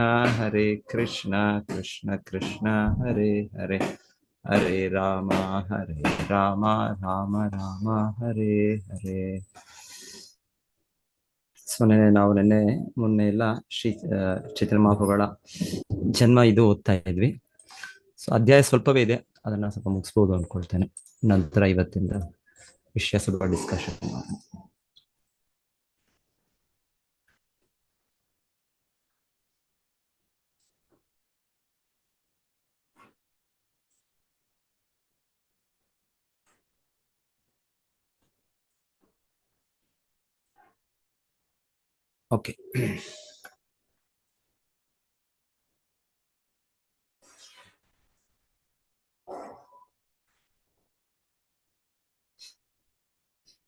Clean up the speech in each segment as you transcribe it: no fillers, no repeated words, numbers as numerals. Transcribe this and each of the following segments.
ಹರೇ ಕೃಷ್ಣ ಕೃಷ್ಣ ಕೃಷ್ಣ ಹರೇ ಹರೇ ಹರೇ ರಾಮ ರಾಮ ರಾಮ ಹರೇ ಹರೇ. So ನಾವು ಮೊನ್ನೆ ಎಲ್ಲ ಚೈತನ್ಯ ಮಹಾಪ್ರಭುಗಳ ಜನ್ಮ ಇದು ಓದ್ತಾ ಇದ್ವಿ. ಸೊ ಅಧ್ಯಾಯ ಸ್ವಲ್ಪವೇ ಇದೆ, ಅದನ್ನ ಸ್ವಲ್ಪ ಮುಗಿಸ್ಬೋದು ಅನ್ಕೊಳ್ತೇನೆ. ನಂತರ ಇವತ್ತಿಂದ ವಿಷಯ ಸ್ವಲ್ಪ ಡಿಸ್ಕಷನ್. Okay,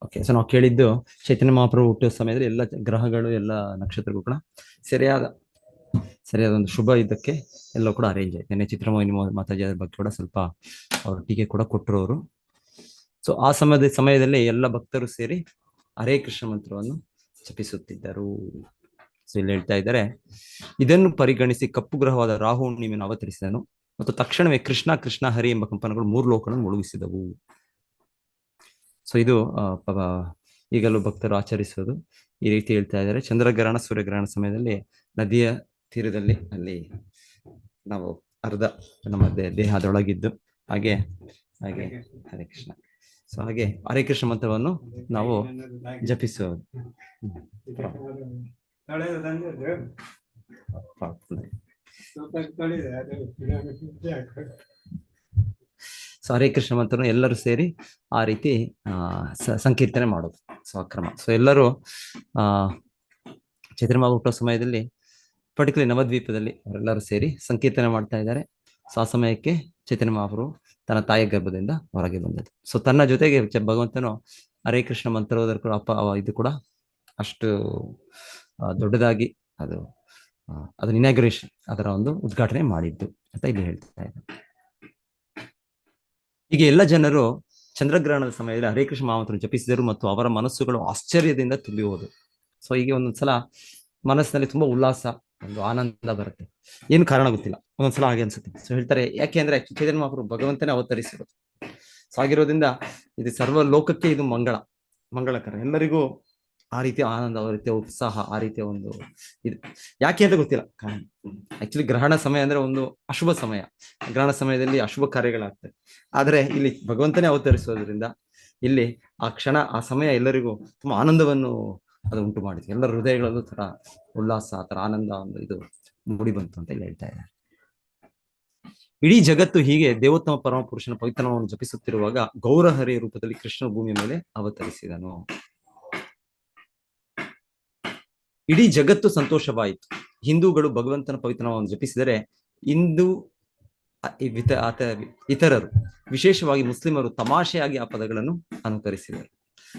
okay. ಸೊ ನಾವು ಕೇಳಿದ್ದು ಚೈತನ್ಯ ಮಹಾಪ್ರಭು ಹುಟ್ಟುವ ಸಮಯದಲ್ಲಿ ಎಲ್ಲ ಗ್ರಹಗಳು ಎಲ್ಲ ನಕ್ಷತ್ರಗಳು ಕೂಡ ಸರಿಯಾದ ಒಂದು ಶುಭ ಇದಕ್ಕೆ ಎಲ್ಲ ಕೂಡ ಅರೇಂಜ್ ಆಯ್ತು. ನೆನ್ನೆ ಚಿತ್ರಮೋಹಿನಿ ಮಾತಾಜಿ ಅದ್ರ ಬಗ್ಗೆ ಕೂಡ ಸ್ವಲ್ಪ ಅವ್ರ ಟೀಕೆ ಕೂಡ ಕೊಟ್ಟರು ಅವರು. ಸೊ ಆ ಸಮಯದಲ್ಲಿ ಎಲ್ಲ ಭಕ್ತರು ಸೇರಿ ಹರೇ ಕೃಷ್ಣ ಮಂತ್ರವನ್ನು ಜಪಿಸುತ್ತಿದ್ದರು. ಸೊ ಇಲ್ಲಿ ಹೇಳ್ತಾ ಇದ್ದಾರೆ, ಇದನ್ನು ಪರಿಗಣಿಸಿ ಕಪ್ಪು ಗ್ರಹವಾದ ರಾಹು ಹುಣ್ಣಿಮೆಯನ್ನು ಅವತರಿಸಿದನು ಮತ್ತು ತಕ್ಷಣವೇ ಕೃಷ್ಣ ಕೃಷ್ಣ ಹರಿ ಎಂಬ ಕಂಪನಗಳು 3 ಲೋಕಗಳನ್ನು ಮುಳುಗಿಸಿದವು. ಸೊ ಇದು ಈಗಲೂ ಭಕ್ತರು ಆಚರಿಸುವುದು ಈ ರೀತಿ ಹೇಳ್ತಾ ಇದ್ದಾರೆ. ಚಂದ್ರಗ್ರಹಣ ಸೂರ್ಯಗ್ರಹಣ ಸಮಯದಲ್ಲಿ ನದಿಯ ತೀರದಲ್ಲಿ ಅಲ್ಲಿ ನಾವು ಅರ್ಧ ನಮ್ಮ ದೇಹದೊಳಗಿದ್ದು ಹಾಗೆ ಹಾಗೆ ಹರೇ ಕೃಷ್ಣ. ಸೊ ಹಾಗೆ ಹರೇ ಕೃಷ್ಣ ಮಂತ್ರವನ್ನು ನಾವು ಜಪಿಸುವುದು. ಸೊ ಹರೇ ಕೃಷ್ಣ ಮಂತ್ರವನ್ನು ಎಲ್ಲರೂ ಸೇರಿ ಆ ರೀತಿ ಸಂಕೀರ್ತನೆ ಮಾಡೋದು. ಸೊ ಅಕ್ರಮ. ಸೊ ಎಲ್ಲರೂ ಚೈತನ್ಯ ಹುಟ್ಟುವ ಸಮಯದಲ್ಲಿ ಪರ್ಟಿಕ್ಯುಲರ್ ನವದ್ವೀಪದಲ್ಲಿ ಅವರೆಲ್ಲರೂ ಸೇರಿ ಸಂಕೀರ್ತನೆ ಮಾಡ್ತಾ ಇದ್ದಾರೆ. ಸೊ ಆ ಸಮಯಕ್ಕೆ ಚೈತನ್ಯ ಮಹಾಪ್ರಭು ತನ್ನ ತಾಯಿಯ ಗರ್ಭದಿಂದ ಹೊರಗೆ ಬಂದದ್ದು. ಸೊ ತನ್ನ ಜೊತೆಗೆ ಭಗವಂತನು ಹರೇ ಕೃಷ್ಣ ಮಂತ್ರೋದರ ಕೂಡ ಇದು ಕೂಡ ಅಷ್ಟು ದೊಡ್ಡದಾಗಿ ಅದನ್ನ ಇನಾಗ್ರೇಷನ್, ಅದರ ಒಂದು ಉದ್ಘಾಟನೆ ಮಾಡಿದ್ದು ಅಂತ ಇಲ್ಲಿ ಹೇಳ್ತಾ ಇದ್ದಾರೆ. ಹೀಗೆ ಎಲ್ಲ ಜನರು ಚಂದ್ರಗ್ರಹಣದ ಸಮಯದಲ್ಲಿ ಹರೇ ಕೃಷ್ಣ ಮಹಾಮಂತ್ರವನ್ನು ಜಪಿಸಿದರು ಮತ್ತು ಅವರ ಮನಸ್ಸುಗಳು ಆಶ್ಚರ್ಯದಿಂದ ತುಂಬಿ ಹೋದವು. ಸೊ ಹೀಗೆ ಒಂದೊಂದ್ಸಲ ಮನಸ್ಸಿನಲ್ಲಿ ತುಂಬಾ ಉಲ್ಲಾಸ, ಒಂದು ಆನಂದ ಬರುತ್ತೆ. ಏನು ಕಾರಣ ಗೊತ್ತಿಲ್ಲ, ಒಂದೊಂದ್ಸಲ ಹಾಗೆ ಅನ್ಸುತ್ತೆ. ಸೊ ಹೇಳ್ತಾರೆ, ಯಾಕೆ ಅಂದ್ರೆ ಚೈತನ್ಯ ಮಹಾಪ್ರಭು ಭಗವಂತನೇ ಅವತರಿಸಿರೋದು. ಸೊ ಆಗಿರೋದ್ರಿಂದ ಇದು ಸರ್ವ ಲೋಕಕ್ಕೆ ಇದು ಮಂಗಳಕರ. ಎಲ್ಲರಿಗೂ ಆ ರೀತಿಯ ಆನಂದ, ಆ ರೀತಿಯ ಉತ್ಸಾಹ, ಆ ರೀತಿಯ ಒಂದು ಇದು ಯಾಕೆ ಅಂತ ಗೊತ್ತಿಲ್ಲ ಕಾರಣ. ಆಕ್ಚುಲಿ ಗ್ರಹಣ ಸಮಯ ಅಂದ್ರೆ ಒಂದು ಅಶುಭ ಸಮಯ. ಗ್ರಹಣ ಸಮಯದಲ್ಲಿ ಅಶುಭ ಕಾರ್ಯಗಳಾಗ್ತವೆ. ಆದ್ರೆ ಇಲ್ಲಿ ಭಗವಂತನೇ ಅವತರಿಸೋದ್ರಿಂದ ಇಲ್ಲಿ ಆ ಕ್ಷಣ, ಆ ಸಮಯ ಎಲ್ಲರಿಗೂ ತುಂಬಾ ಆನಂದವನ್ನು ಅದು ಉಂಟು ಮಾಡಿದೆ. ಎಲ್ಲರ ಹೃದಯಗಳಲ್ಲೂ ತರ ಉಲ್ಲಾಸ, ಆ ತರ ಆನಂದ ಒಂದು ಇದು ಮೂಡಿ ಬಂತು ಅಂತ ಇಲ್ಲಿ ಹೇಳ್ತಾ ಇದ್ದಾರೆ. ಇಡೀ ಜಗತ್ತು ಹೀಗೆ ದೇವೋತ್ತಮ ಪರಮ ಪುರುಷನ ಪವಿತ್ರನಾಮವನ್ನು ಜಪಿಸುತ್ತಿರುವಾಗ ಗೌರಹರಿಯ ರೂಪದಲ್ಲಿ ಕೃಷ್ಣ ಭೂಮಿಯ ಮೇಲೆ ಅವತರಿಸಿದನು. ಇಡೀ ಜಗತ್ತು ಸಂತೋಷವಾಯಿತು. ಹಿಂದೂಗಳು ಭಗವಂತನ ಪವಿತ್ರನಾಮವನ್ನು ಜಪಿಸಿದರೆ ಇತರರು, ವಿಶೇಷವಾಗಿ ಮುಸ್ಲಿಮರು ತಮಾಷೆಯಾಗಿ ಆ ಪದಗಳನ್ನು ಅನುಕರಿಸಿದರು.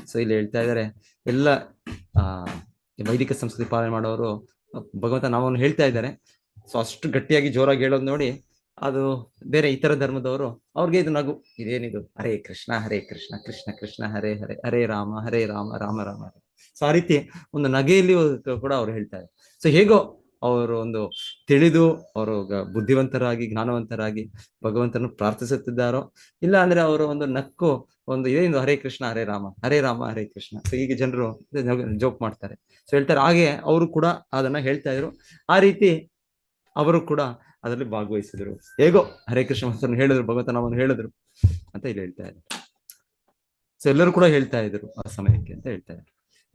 ಸೊ ಇಲ್ಲಿ ಹೇಳ್ತಾ ಇದ್ದಾರೆ, ಎಲ್ಲ ವೈದಿಕ ಸಂಸ್ಕೃತಿ ಪಾಲನೆ ಮಾಡೋರು ಭಗವಂತ ನಾಮವನ್ನು ಹೇಳ್ತಾ ಇದ್ದಾರೆ. ಸೊ ಅಷ್ಟು ಗಟ್ಟಿಯಾಗಿ ಜೋರಾಗಿ ಹೇಳೋದು ನೋಡಿ, ಅದು ಬೇರೆ ಇತರ ಧರ್ಮದವರು ಅವ್ರಿಗೆ ಇದು ನಗು, ಇದೇನಿದು ಹರೇ ಕೃಷ್ಣ ಕೃಷ್ಣ ಕೃಷ್ಣ ಹರೇ ಹರೇ ಹರೇ ರಾಮ ರಾಮ ರಾಮ. ಸೊ ಆ ರೀತಿ ಒಂದು ನಗೆಯಲ್ಲಿ ಕೂಡ ಅವ್ರು ಹೇಳ್ತಾರೆ. ಸೊ ಹೇಗೋ ಅವರು ಒಂದು ತಿಳಿದು ಅವರು ಬುದ್ಧಿವಂತರಾಗಿ ಜ್ಞಾನವಂತರಾಗಿ ಭಗವಂತನ ಪ್ರಾರ್ಥಿಸುತ್ತಿದ್ದಾರೋ, ಇಲ್ಲ ಅಂದ್ರೆ ಅವರು ಒಂದು ನಕ್ಕು ಒಂದು ಇದೇನು ಹರೇ ಕೃಷ್ಣ ಹರೇ ಕೃಷ್ಣ. ಸೊ ಈಗ ಜನರು ಜೋಕ್ ಮಾಡ್ತಾರೆ. ಸೊ ಹೇಳ್ತಾರೆ, ಹಾಗೆ ಅವರು ಕೂಡ ಅದನ್ನ ಹೇಳ್ತಾ ಇದ್ರು. ಆ ರೀತಿ ಅವರು ಕೂಡ ಅದರಲ್ಲಿ ಭಾಗವಹಿಸಿದ್ರು. ಹೇಗೋ ಹರೇ ಕೃಷ್ಣ ಮಂತ್ರವನ್ನು ಹೇಳಿದ್ರು, ಭಗವಂತ ನಾಮವನ್ನು ಹೇಳಿದ್ರು ಅಂತ ಇಲ್ಲಿ ಹೇಳ್ತಾ ಇದ್ದಾರೆ. ಸೊ ಎಲ್ಲರೂ ಕೂಡ ಹೇಳ್ತಾ ಇದ್ರು ಆ ಸಮಯಕ್ಕೆ ಅಂತ ಹೇಳ್ತಾರೆ.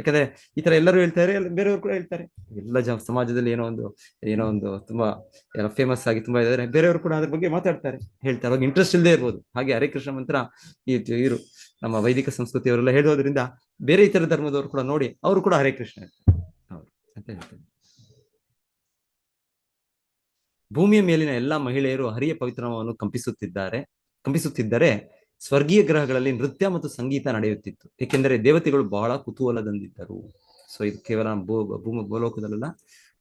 ಯಾಕಂದ್ರೆ ಈ ತರ ಎಲ್ಲರೂ ಹೇಳ್ತಾರೆ, ಬೇರೆಯವರು ಕೂಡ ಹೇಳ್ತಾರೆ. ಎಲ್ಲ ಸಮಾಜದಲ್ಲಿ ಏನೋ ಒಂದು ತುಂಬಾ ಎಲ್ಲ ಫೇಮಸ್ ಆಗಿ ತುಂಬಾ ಇದ್ದಾರೆ, ಬೇರೆಯವರು ಕೂಡ ಅದ್ರ ಬಗ್ಗೆ ಮಾತಾಡ್ತಾರೆ, ಹೇಳ್ತಾರೆ. ಅವಾಗ ಇಂಟ್ರೆಸ್ಟ್ ಇಲ್ಲದೆ ಇರ್ಬೋದು. ಹಾಗೆ ಹರೇ ಕೃಷ್ಣ ಮಂತ್ರ ಇರು ನಮ್ಮ ವೈದಿಕ ಸಂಸ್ಕೃತಿಯವರೆಲ್ಲ ಹೇಳೋದ್ರಿಂದ ಬೇರೆ ಇತರ ಧರ್ಮದವರು ಕೂಡ ನೋಡಿ ಅವರು ಕೂಡ ಹರೇ ಕೃಷ್ಣ ಅಂತ ಹೇಳ್ತಾರೆ. ಭೂಮಿಯ ಮೇಲಿನ ಎಲ್ಲಾ ಮಹಿಳೆಯರು ಹರಿಯ ಪವಿತ್ರನಾಮವನ್ನು ಕಂಪಿಸುತ್ತಿದ್ದರೆ ಸ್ವರ್ಗೀಯ ಗ್ರಹಗಳಲ್ಲಿ ನೃತ್ಯ ಮತ್ತು ಸಂಗೀತ ನಡೆಯುತ್ತಿತ್ತು, ಏಕೆಂದರೆ ದೇವತೆಗಳು ಬಹಳ ಕುತೂಹಲದಿಂದಿದ್ದರು. ಸೊ ಇದು ಕೇವಲ ಭೂಲೋಕದಲ್ಲ,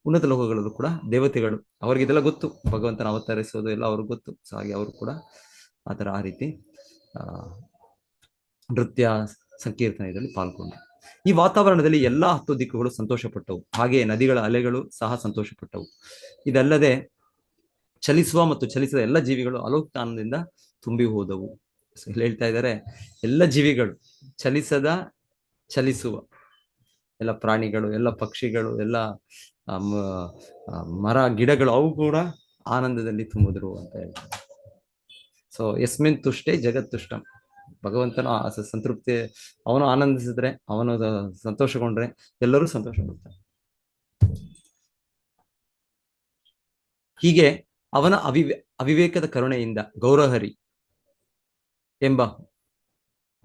ಉನ್ನತ ಲೋಕಗಳಲ್ಲೂ ಕೂಡ ದೇವತೆಗಳು, ಅವ್ರಿಗೆ ಇದೆಲ್ಲ ಗೊತ್ತು, ಭಗವಂತನ ಅವತರಿಸೋದು ಎಲ್ಲ ಅವ್ರಿಗೆ ಗೊತ್ತು. ಸೊ ಹಾಗೆ ಅವರು ಕೂಡ ಆ ರೀತಿ ನೃತ್ಯ ಸಂಕೀರ್ತನದಲ್ಲಿ ಪಾಲ್ಗೊಂಡು. ಈ ವಾತಾವರಣದಲ್ಲಿ ಎಲ್ಲಾ 10 ದಿಕ್ಕುಗಳು ಸಂತೋಷಪಟ್ಟವು, ಹಾಗೆಯೇ ನದಿಗಳ ಅಲೆಗಳು ಸಹ ಸಂತೋಷಪಟ್ಟವು. ಇದಲ್ಲದೆ ಚಲಿಸುವ ಮತ್ತು ಚಲಿಸದ ಎಲ್ಲ ಜೀವಿಗಳು ಅಲೌಕಿಕ ಆನಂದದಿಂದ ತುಂಬಿ ಹೋದವು. ಇಲ್ಲಿ ಹೇಳ್ತಾ ಇದ್ದಾರೆ, ಎಲ್ಲ ಜೀವಿಗಳು, ಚಲಿಸದ ಚಲಿಸುವ ಎಲ್ಲ ಪ್ರಾಣಿಗಳು, ಎಲ್ಲ ಪಕ್ಷಿಗಳು, ಎಲ್ಲ ಮರ ಗಿಡಗಳು, ಅವು ಕೂಡ ಆನಂದದಲ್ಲಿ ತುಂಬಿದ್ರು ಅಂತ ಹೇಳ್ತಾರೆ. ಸೊ ಯಸ್ಮಿನ್ ತುಷ್ಟೇ ಜಗತ್ತುಷ್ಟಂ. ಭಗವಂತನ ಸಂತೃಪ್ತಿ, ಅವನು ಆನಂದಿಸಿದ್ರೆ, ಅವನು ಸಂತೋಷಗೊಂಡ್ರೆ ಎಲ್ಲರೂ ಸಂತೋಷಗೊಳ್ತಾರೆ. ಹೀಗೆ ಅವನ ಅವಿವೇಕದ ಕರುಣೆಯಿಂದ ಗೌರಹರಿ ಎಂಬ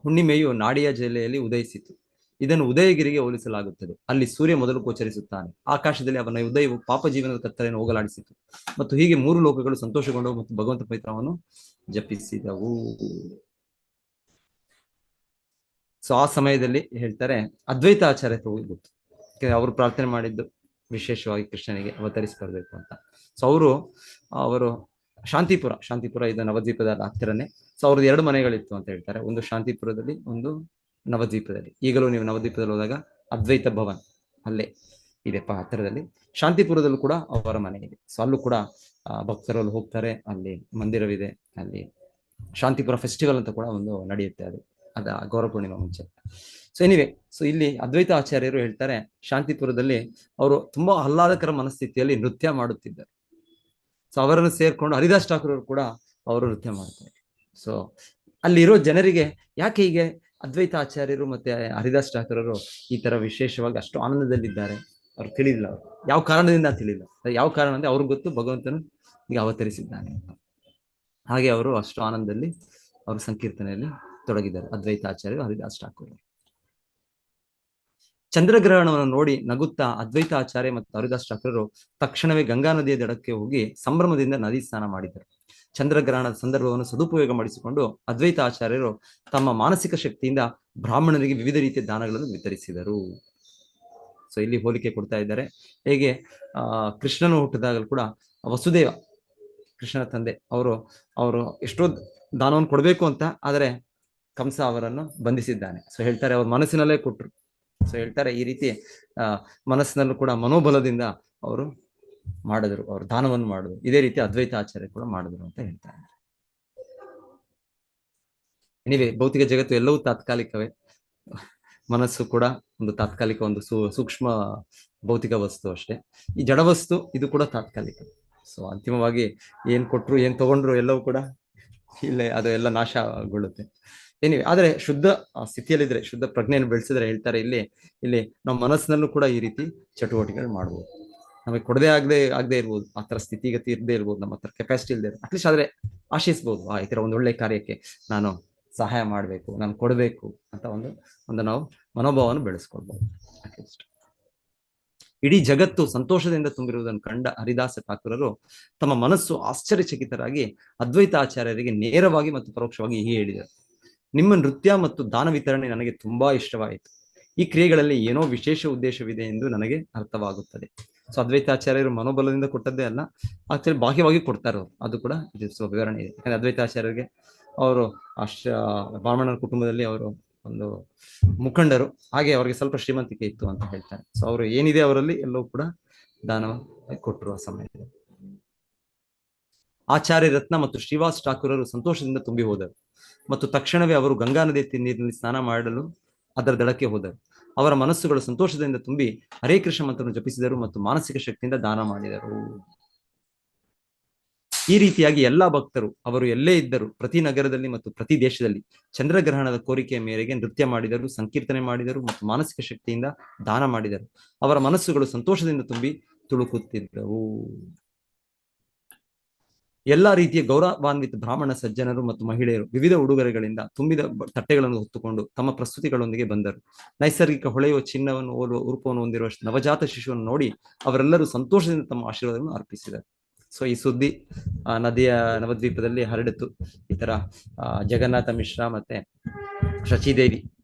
ಹುಣ್ಣಿಮೆಯು ನಾಡಿಯ ಜಿಲ್ಲೆಯಲ್ಲಿ ಉದಯಿಸಿತು. ಇದನ್ನು ಉದಯಗಿರಿಗೆ ಹೋಲಿಸಲಾಗುತ್ತದೆ. ಅಲ್ಲಿ ಸೂರ್ಯ ಮೊದಲು ಗೋಚರಿಸುತ್ತಾನೆ. ಆಕಾಶದಲ್ಲಿ ಅವನ ಉದಯವು ಪಾಪ ಜೀವನದ ಕತ್ತಲೆಯನ್ನು ಹೋಗಲಾಡಿಸಿತು. ಮತ್ತು ಹೀಗೆ 3 ಲೋಕಗಳು ಸಂತೋಷಗೊಂಡವು ಮತ್ತು ಭಗವಂತ ಪವಿತ್ರವನ್ನು ಜಪಿಸಿದವು. ಸೊ ಆ ಸಮಯದಲ್ಲಿ ಹೇಳ್ತಾರೆ, ಅದ್ವೈತ ಆಚಾರ್ಯ ಹೋಗ್ಬಿಟ್ಟು, ಅವರು ಪ್ರಾರ್ಥನೆ ಮಾಡಿದ್ದು ವಿಶೇಷವಾಗಿ ಕೃಷ್ಣನಿಗೆ ಅವತರಿಸ್ಕೊಳ್ಬೇಕು ಅಂತ. ಸೊ ಅವರು ಶಾಂತಿಪುರ ಇದು ನವದ್ವೀಪದ ಹತ್ತಿರನೇ. ಸೊ ಅವ್ರದ್ದು 2 ಮನೆಗಳಿತ್ತು ಅಂತ ಹೇಳ್ತಾರೆ, ಒಂದು ಶಾಂತಿಪುರದಲ್ಲಿ, ಒಂದು ನವದ್ವೀಪದಲ್ಲಿ. ಈಗಲೂ ನೀವು ನವದ್ವೀಪದಲ್ಲಿ ಹೋದಾಗ ಅದ್ವೈತ ಭವನ್ ಅಲ್ಲೇ ಇದೆಪ್ಪ ಹತ್ತಿರದಲ್ಲಿ. ಶಾಂತಿಪುರದಲ್ಲೂ ಕೂಡ ಅವರ ಮನೆ ಇದೆ. ಸೊ ಅಲ್ಲೂ ಕೂಡ ಭಕ್ತರಲ್ಲಿ ಹೋಗ್ತಾರೆ, ಅಲ್ಲಿ ಮಂದಿರವಿದೆ. ಅಲ್ಲಿ ಶಾಂತಿಪುರ ಫೆಸ್ಟಿವಲ್ ಅಂತ ಕೂಡ ಒಂದು ನಡೆಯುತ್ತೆ, ಅದ ಗೌರ ಪೂರ್ಣಿಮಾ ಮುಂಚೆ. ಸೊ ಎನಿವೆ, ಸೊ ಇಲ್ಲಿ ಅದ್ವೈತ ಆಚಾರ್ಯರು ಹೇಳ್ತಾರೆ, ಶಾಂತಿಪುರದಲ್ಲಿ ಅವರು ತುಂಬಾ ಆಹ್ಲಾದಕರ ಮನಸ್ಥಿತಿಯಲ್ಲಿ ನೃತ್ಯ ಮಾಡುತ್ತಿದ್ದರು. ಸೊ ಅವರನ್ನು ಸೇರ್ಕೊಂಡು ಹರಿದಾಸ್ ಠಾಕೂರರು ಕೂಡ ಅವರು ನೃತ್ಯ ಮಾಡ್ತಾರೆ. ಸೊ ಅಲ್ಲಿರೋ ಜನರಿಗೆ ಯಾಕೆ ಹೀಗೆ ಅದ್ವೈತ ಆಚಾರ್ಯರು ಮತ್ತೆ ಹರಿದಾಸ್ ಠಾಕೂರರು ಈ ತರ ವಿಶೇಷವಾಗಿ ಅಷ್ಟು ಆನಂದದಲ್ಲಿದ್ದಾರೆ, ಅವ್ರು ತಿಳಿದಿಲ್ಲ. ಅವರು ಯಾವ ಕಾರಣದಿಂದ ತಿಳಿಲ್ಲ. ಯಾವ ಕಾರಣ ಅಂದ್ರೆ ಅವ್ರಿಗೆ ಗೊತ್ತು, ಭಗವಂತನು ಈಗ ಅವತರಿಸಿದ್ದಾನೆ ಅಂತ. ಹಾಗೆ ಅವರು ಅಷ್ಟು ಆನಂದದಲ್ಲಿ ಅವರು ಸಂಕೀರ್ತನೆಯಲ್ಲಿ ತೊಡಗಿದ್ದಾರೆ, ಅದ್ವೈತ ಆಚಾರ್ಯರು, ಹರಿದಾಸ್ ಠಾಕೂರರು. ಚಂದ್ರಗ್ರಹಣವನ್ನು ನೋಡಿ ನಗುತ್ತಾ ಅದ್ವೈತ ಆಚಾರ್ಯ ಮತ್ತು ಹರಿದಾಸ್ ಠಾಕೂರರು ತಕ್ಷಣವೇ ಗಂಗಾ ನದಿಯ ದಡಕ್ಕೆ ಹೋಗಿ ಸಂಭ್ರಮದಿಂದ ನದಿ ಸ್ನಾನ ಮಾಡಿದರು. ಚಂದ್ರಗ್ರಹಣದ ಸಂದರ್ಭವನ್ನು ಸದುಪಯೋಗ ಮಾಡಿಸಿಕೊಂಡು ಅದ್ವೈತ ಆಚಾರ್ಯರು ತಮ್ಮ ಮಾನಸಿಕ ಶಕ್ತಿಯಿಂದ ಬ್ರಾಹ್ಮಣರಿಗೆ ವಿವಿಧ ರೀತಿಯ ದಾನಗಳನ್ನು ವಿತರಿಸಿದರು. ಸೊ ಇಲ್ಲಿ ಹೋಲಿಕೆ ಕೊಡ್ತಾ ಇದ್ದಾರೆ, ಹೇಗೆ ಕೃಷ್ಣನು ಹುಟ್ಟಿದಾಗಲೂ ಕೂಡ ವಸುದೇವ, ಕೃಷ್ಣನ ತಂದೆ, ಅವರು ಎಷ್ಟೋ ದಾನವನ್ನು ಕೊಡಬೇಕು ಅಂತ, ಆದರೆ ಕಂಸ ಅವರನ್ನು ಬಂಧಿಸಿದ್ದಾನೆ. ಸೊ ಹೇಳ್ತಾರೆ, ಅವ್ರ ಮನಸ್ಸಿನಲ್ಲೇ ಕೊಟ್ರು. ಸೊ ಹೇಳ್ತಾರೆ, ಈ ರೀತಿ ಮನಸ್ಸಿನಲ್ಲೂ ಕೂಡ ಮನೋಬಲದಿಂದ ಅವರು ಮಾಡಿದ್ರು, ಅವರು ದಾನವನ್ನು ಮಾಡಿದ್ರು. ಇದೇ ರೀತಿ ಅದ್ವೈತ ಆಚಾರ್ಯ ಕೂಡ ಮಾಡಿದ್ರು ಅಂತ ಹೇಳ್ತಾರೆ. ಎನಿವೆ, ಭೌತಿಕ ಜಗತ್ತು ಎಲ್ಲವೂ ತಾತ್ಕಾಲಿಕವೇ. ಮನಸ್ಸು ಕೂಡ ಒಂದು ತಾತ್ಕಾಲಿಕ, ಒಂದು ಸೂಕ್ಷ್ಮ ಭೌತಿಕ ವಸ್ತು ಅಷ್ಟೇ. ಈ ಜಡವಸ್ತು ಇದು ಕೂಡ ತಾತ್ಕಾಲಿಕ. ಸೊ ಅಂತಿಮವಾಗಿ ಏನ್ ಕೊಟ್ರು, ಏನ್ ತಗೊಂಡ್ರು ಎಲ್ಲವೂ ಕೂಡ ಇಲ್ಲೇ ಅದು ಎಲ್ಲ ನಾಶಗೊಳ್ಳುತ್ತೆ. ಏನಿವೆ, ಆದ್ರೆ ಶುದ್ಧ ಸ್ಥಿತಿಯಲ್ಲಿದ್ರೆ, ಶುದ್ಧ ಪ್ರಜ್ಞೆಯನ್ನು ಬೆಳೆಸಿದ್ರೆ, ಹೇಳ್ತಾರೆ ಇಲ್ಲಿ ನಾವು ಮನಸ್ಸಿನಲ್ಲೂ ಕೂಡ ಈ ರೀತಿ ಚಟುವಟಿಕೆಗಳು ಮಾಡ್ಬೋದು. ನಮಗೆ ಕೊಡದೆ ಆಗದೆ ಇರ್ಬೋದು, ಆ ತರ ಸ್ಥಿತಿಗತಿ ಇರದೇ ಇರ್ಬೋದು, ನಮ್ಮ ಹತ್ರ ಕೆಪಾಸಿಟಿ ಇಲ್ಲದೆ ಅಟ್ಲೀಸ್ಟ್ ಆದ್ರೆ ಆಶಿಸ್ಬೋದು, ಈ ತರ ಒಂದು ಒಳ್ಳೆ ಕಾರ್ಯಕ್ಕೆ ನಾನು ಸಹಾಯ ಮಾಡಬೇಕು, ನಾನು ಕೊಡಬೇಕು ಅಂತ ಒಂದು ನಾವು ಮನೋಭಾವವನ್ನು ಬೆಳೆಸ್ಕೊಳ್ಬಹುದು ಅಟ್ಲೀಸ್ಟ್. ಇಡೀ ಜಗತ್ತು ಸಂತೋಷದಿಂದ ತುಂಬಿರುವುದನ್ನು ಕಂಡ ಹರಿದಾಸ ಠಾಕೂರರು ತಮ್ಮ ಮನಸ್ಸು ಆಶ್ಚರ್ಯಚಕಿತರಾಗಿ ಅದ್ವೈತ ಆಚಾರ್ಯರಿಗೆ ನೇರವಾಗಿ ಮತ್ತು ಪರೋಕ್ಷವಾಗಿ ಹೀಗೆ ಹೇಳಿದರು, ನಿಮ್ಮ ನೃತ್ಯ ಮತ್ತು ದಾನ ವಿತರಣೆ ನನಗೆ ತುಂಬಾ ಇಷ್ಟವಾಯಿತು. ಈ ಕ್ರಿಯೆಗಳಲ್ಲಿ ಏನೋ ವಿಶೇಷ ಉದ್ದೇಶವಿದೆ ಎಂದು ನನಗೆ ಅರ್ಥವಾಗುತ್ತದೆ. ಸೊ ಅದ್ವೈತಾಚಾರ್ಯರು ಮನೋಬಲದಿಂದ ಕೊಟ್ಟದ್ದೇ ಅಲ್ಲ, ಆಕ್ಚುಲಿ ಬಾಹ್ಯವಾಗಿ ಕೊಡ್ತಾರೆ ಅವರು, ಅದು ಕೂಡ ಇದು ವಿವರಣೆ ಇದೆ. ಯಾಕಂದ್ರೆ ಅದ್ವೈತಾಚಾರ್ಯರಿಗೆ ಅವರು ಬ್ರಾಹ್ಮಣರ ಕುಟುಂಬದಲ್ಲಿ ಅವರು ಒಂದು ಮುಖಂಡರು, ಹಾಗೆ ಅವರಿಗೆ ಸ್ವಲ್ಪ ಶ್ರೀಮಂತಿಕೆ ಇತ್ತು ಅಂತ ಹೇಳ್ತಾರೆ. ಸೊ ಅವರು ಏನಿದೆ ಅವರಲ್ಲಿ ಎಲ್ಲವೂ ಕೂಡ ದಾನ ಕೊಟ್ಟರು ಆ ಸಮಯದಲ್ಲಿ. ಆಚಾರ್ಯ ರತ್ನ ಮತ್ತು ಶ್ರೀವಾಸ್ ಠಾಕೂರರು ಸಂತೋಷದಿಂದ ತುಂಬಿ ಹೋದರು ಮತ್ತು ತಕ್ಷಣವೇ ಅವರು ಗಂಗಾ ನದಿ ನೀರಿನಲ್ಲಿ ಸ್ನಾನ ಮಾಡಲು ಅದರ ದಡಕ್ಕೆ ಹೋದರು. ಅವರ ಮನಸ್ಸುಗಳು ಸಂತೋಷದಿಂದ ತುಂಬಿ ಹರೇ ಕೃಷ್ಣ ಮಂತ್ರವನ್ನು ಜಪಿಸಿದರು ಮತ್ತು ಮಾನಸಿಕ ಶಕ್ತಿಯಿಂದ ದಾನ ಮಾಡಿದರು. ಈ ರೀತಿಯಾಗಿ ಎಲ್ಲಾ ಭಕ್ತರು ಅವರು ಎಲ್ಲೇ ಇದ್ದರು, ಪ್ರತಿ ನಗರದಲ್ಲಿ ಮತ್ತು ಪ್ರತಿ ದೇಶದಲ್ಲಿ ಚಂದ್ರಗ್ರಹಣದ ಕೋರಿಕೆಯ ಮೇರೆಗೆ ನೃತ್ಯ ಮಾಡಿದರು, ಸಂಕೀರ್ತನೆ ಮಾಡಿದರು ಮತ್ತು ಮಾನಸಿಕ ಶಕ್ತಿಯಿಂದ ದಾನ ಮಾಡಿದರು. ಅವರ ಮನಸ್ಸುಗಳು ಸಂತೋಷದಿಂದ ತುಂಬಿ ತುಳುಕುತ್ತಿದ್ದವು. ಎಲ್ಲಾ ರೀತಿಯ ಗೌರವಾನ್ವಿತ ಬ್ರಾಹ್ಮಣ ಸಜ್ಜನರು ಮತ್ತು ಮಹಿಳೆಯರು ವಿವಿಧ ಉಡುಗೊರೆಗಳಿಂದ ತುಂಬಿದ ತಟ್ಟೆಗಳನ್ನು ಹೊತ್ತುಕೊಂಡು ತಮ್ಮ ಪ್ರಸ್ತುತಿಗಳೊಂದಿಗೆ ಬಂದರು. ನೈಸರ್ಗಿಕ ಹೊಳೆಯುವ ಚಿನ್ನವನ್ನು ಹೋಲುವ ರೂಪವನ್ನು ಹೊಂದಿರುವ ನವಜಾತ ಶಿಶುವನ್ನು ನೋಡಿ ಅವರೆಲ್ಲರೂ ಸಂತೋಷದಿಂದ ತಮ್ಮ ಆಶೀರ್ವಾದವನ್ನು ಅರ್ಪಿಸಿದರು. ಸೊ ಈ ಸುದ್ದಿ ನವದ್ವೀಪದಲ್ಲಿ ಹರಡಿತು. ಈ ತರ ಜಗನ್ನಾಥ ಮಿಶ್ರಾ ಮತ್ತೆ ಶಚಿದೇವಿ